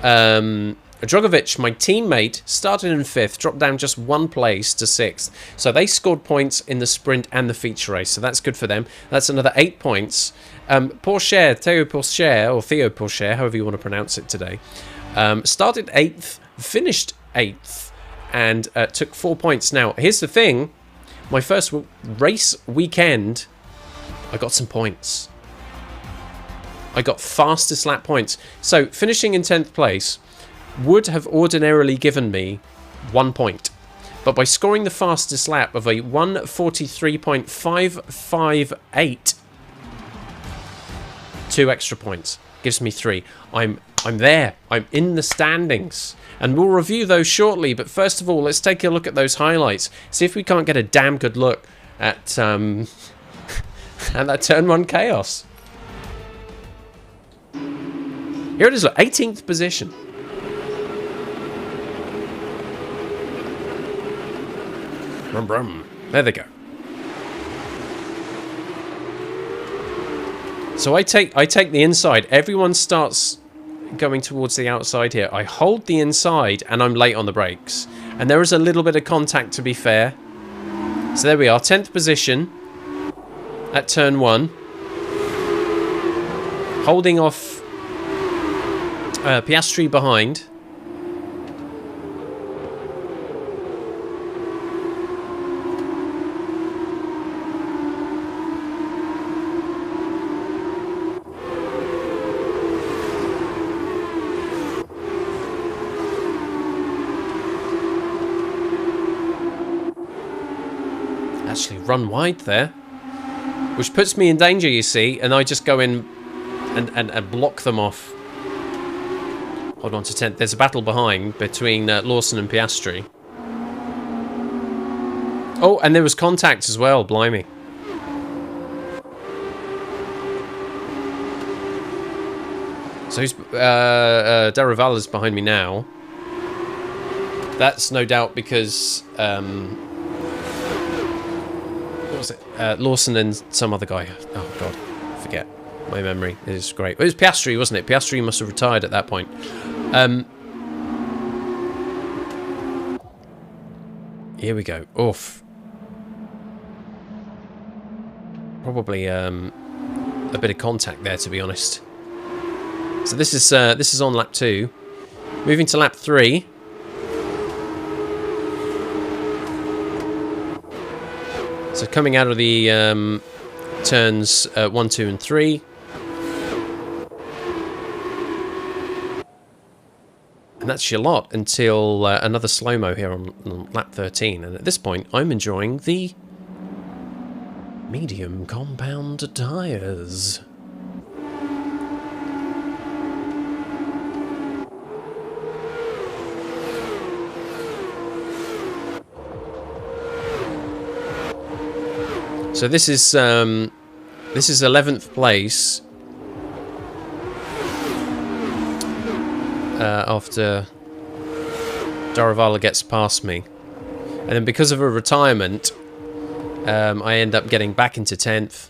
Speaker 1: Drogovic, my teammate, started in 5th, dropped down just 1 place to 6th. So they scored points in the sprint and the feature race. So that's good for them. That's another 8 points. Theo Pourchaire, however you want to pronounce it today, started 8th, finished 8th, and took 4 points. Now, here's the thing. My first race weekend, I got some points. I got fastest lap points. So finishing in 10th place would have ordinarily given me 1 point. But by scoring the fastest lap of a 1:43.558, 2 extra points gives me 3. I'm there. I'm in the standings. And we'll review those shortly. But first of all, let's take a look at those highlights. See if we can't get a damn good look at, at that turn 1 chaos. Here it is, look, 18th position. Brum, brum. There they go. So I take the inside. Everyone starts going towards the outside here. I hold the inside and I'm late on the brakes. And there is a little bit of contact, to be fair. So there we are, 10th position at turn 1. Holding off Piastri behind. Actually run wide there, which puts me in danger, you see, and I just go in and block them off. Hold on to 10th. There's a battle behind between Lawson and Piastri. Oh, and there was contact as well, blimey. So who's Daruvala's behind me now. That's no doubt because what was it? Lawson and some other guy. Oh god, forget. My memory is great. It was Piastri, wasn't it? Piastri must have retired at that point. Here we go. Oof. Probably a bit of contact there, to be honest. So this is on lap 2. Moving to lap 3. So coming out of the turns 1, 2, and 3. And that's your lot until another slow-mo here on lap 13. And at this point, I'm enjoying the medium compound tyres. So this is 11th place after Daruvala gets past me, and then because of a retirement, I end up getting back into 10th,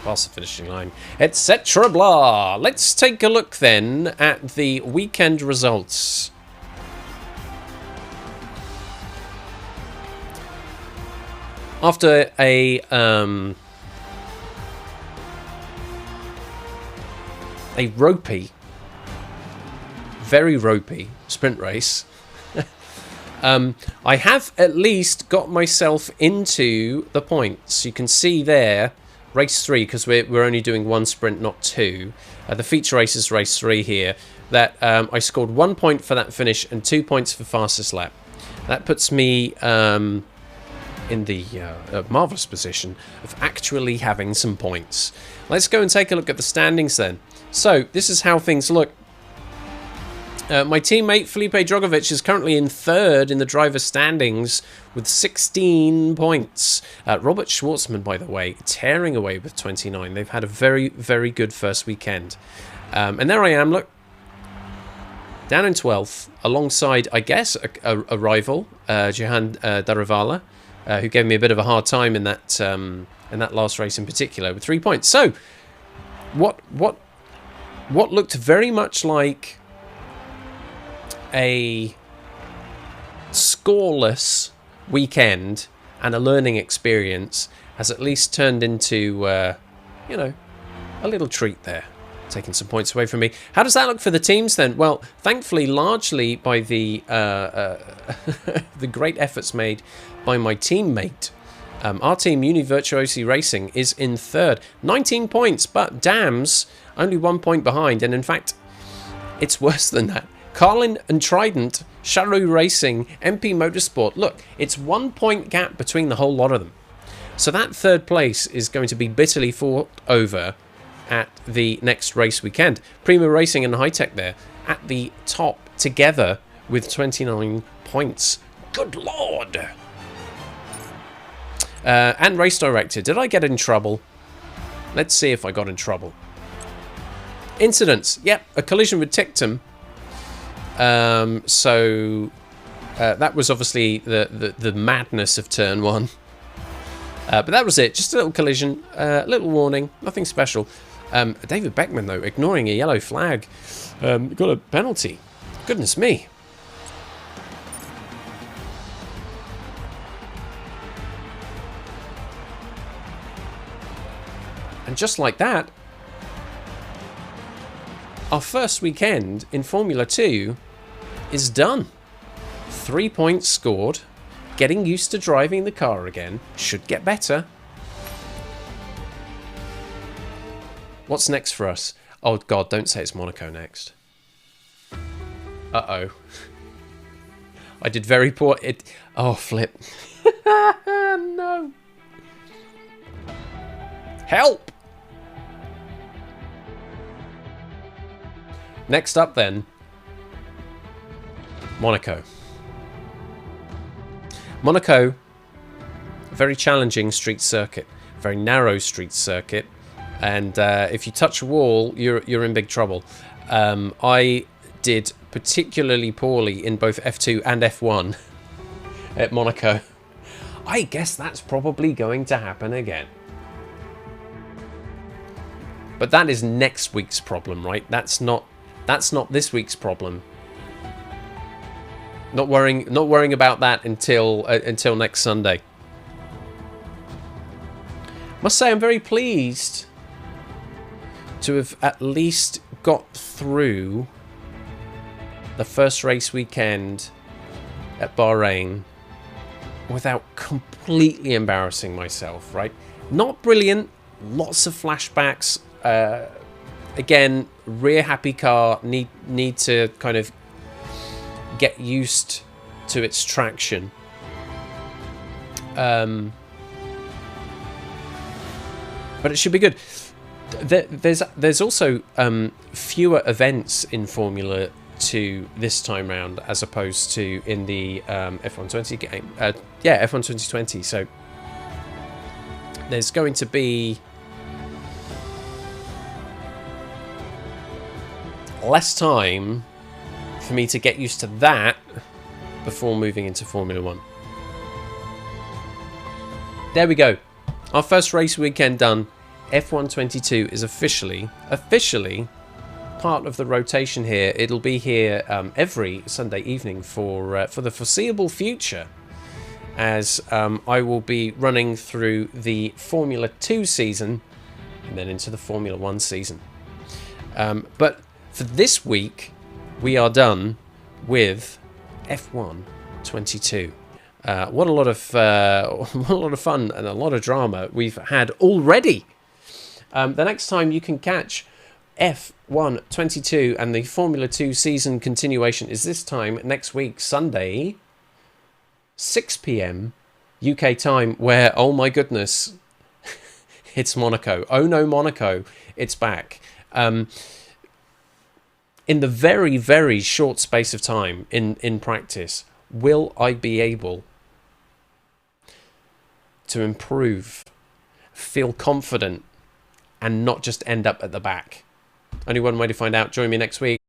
Speaker 1: past the finishing line, etc. Blah. Let's take a look then at the weekend results. After a ropey, very ropey sprint race, I have at least got myself into the points. You can see there, race 3, because we're only doing 1 sprint, not 2. The feature race is race 3 here. That I scored 1 point for that finish and 2 points for fastest lap. That puts me in the marvellous position of actually having some points. Let's go and take a look at the standings then. So, this is how things look. My teammate Felipe Drogovic is currently in 3rd in the driver's standings with 16 points. Robert Schwartzman, by the way, tearing away with 29. They've had a very, very good first weekend. And there I am, look. Down in 12th, alongside, I guess, a rival, Jehan Daruvala. Who gave me a bit of a hard time in that last race in particular with 3 points. So, what looked very much like a scoreless weekend and a learning experience has at least turned into, you know, a little treat there. Taking some points away from me. How does that look for the teams then? Well, thankfully, largely by the the great efforts made by my teammate. Our team, Univirtuosi Racing, is in 3rd. 19 points, but Dams only 1 point behind. And in fact, it's worse than that. Carlin and Trident, Charu Racing, MP Motorsport. Look, it's 1 point gap between the whole lot of them. So that 3rd place is going to be bitterly fought over at the next race weekend. Prima Racing and High-Tech there at the top together with 29 points. Good lord! And Race Director. Did I get in trouble? Let's see if I got in trouble. Incidents. Yep, a collision with Tictum. So that was obviously the madness of turn 1. But that was it. Just a little collision, little warning, nothing special. David Beckman, though, ignoring a yellow flag, got a penalty. Goodness me. And just like that, our first weekend in Formula 2 is done. 3 points scored. Getting used to driving the car again. Should get better. What's next for us? Oh god, don't say it's Monaco next. Uh-oh. I did very poor. Oh, flip. No. Help! Next up then, Monaco. Monaco, a very challenging street circuit, very narrow street circuit, and if you touch a wall, you're in big trouble. I did particularly poorly in both F2 and F1 at Monaco. I guess that's probably going to happen again. But that is next week's problem, right? That's not this week's problem. Not worrying about that until next Sunday. Must say I'm very pleased to have at least got through the first race weekend at Bahrain without completely embarrassing myself, right? Not brilliant, lots of flashbacks. Again, rear happy car, need to kind of get used to its traction. But it should be good. There's also fewer events in Formula 2 this time round as opposed to in the F1 game. F1 2020. So there's going to be less time for me to get used to that before moving into Formula 1. There we go. Our first race weekend done. F1 22 is officially part of the rotation here. It'll be here every Sunday evening for the foreseeable future, as I will be running through the Formula 2 season and then into the Formula 1 season. But for this week, we are done with F1 22. What a lot of fun and a lot of drama we've had already. The next time you can catch F1 22 and the Formula 2 season continuation is this time next week, Sunday, 6 p.m. UK time, where, oh my goodness, it's Monaco. Oh no, Monaco, it's back. In the very, very short space of time in practice, will I be able to improve, feel confident, and not just end up at the back? Only one way to find out. Join me next week.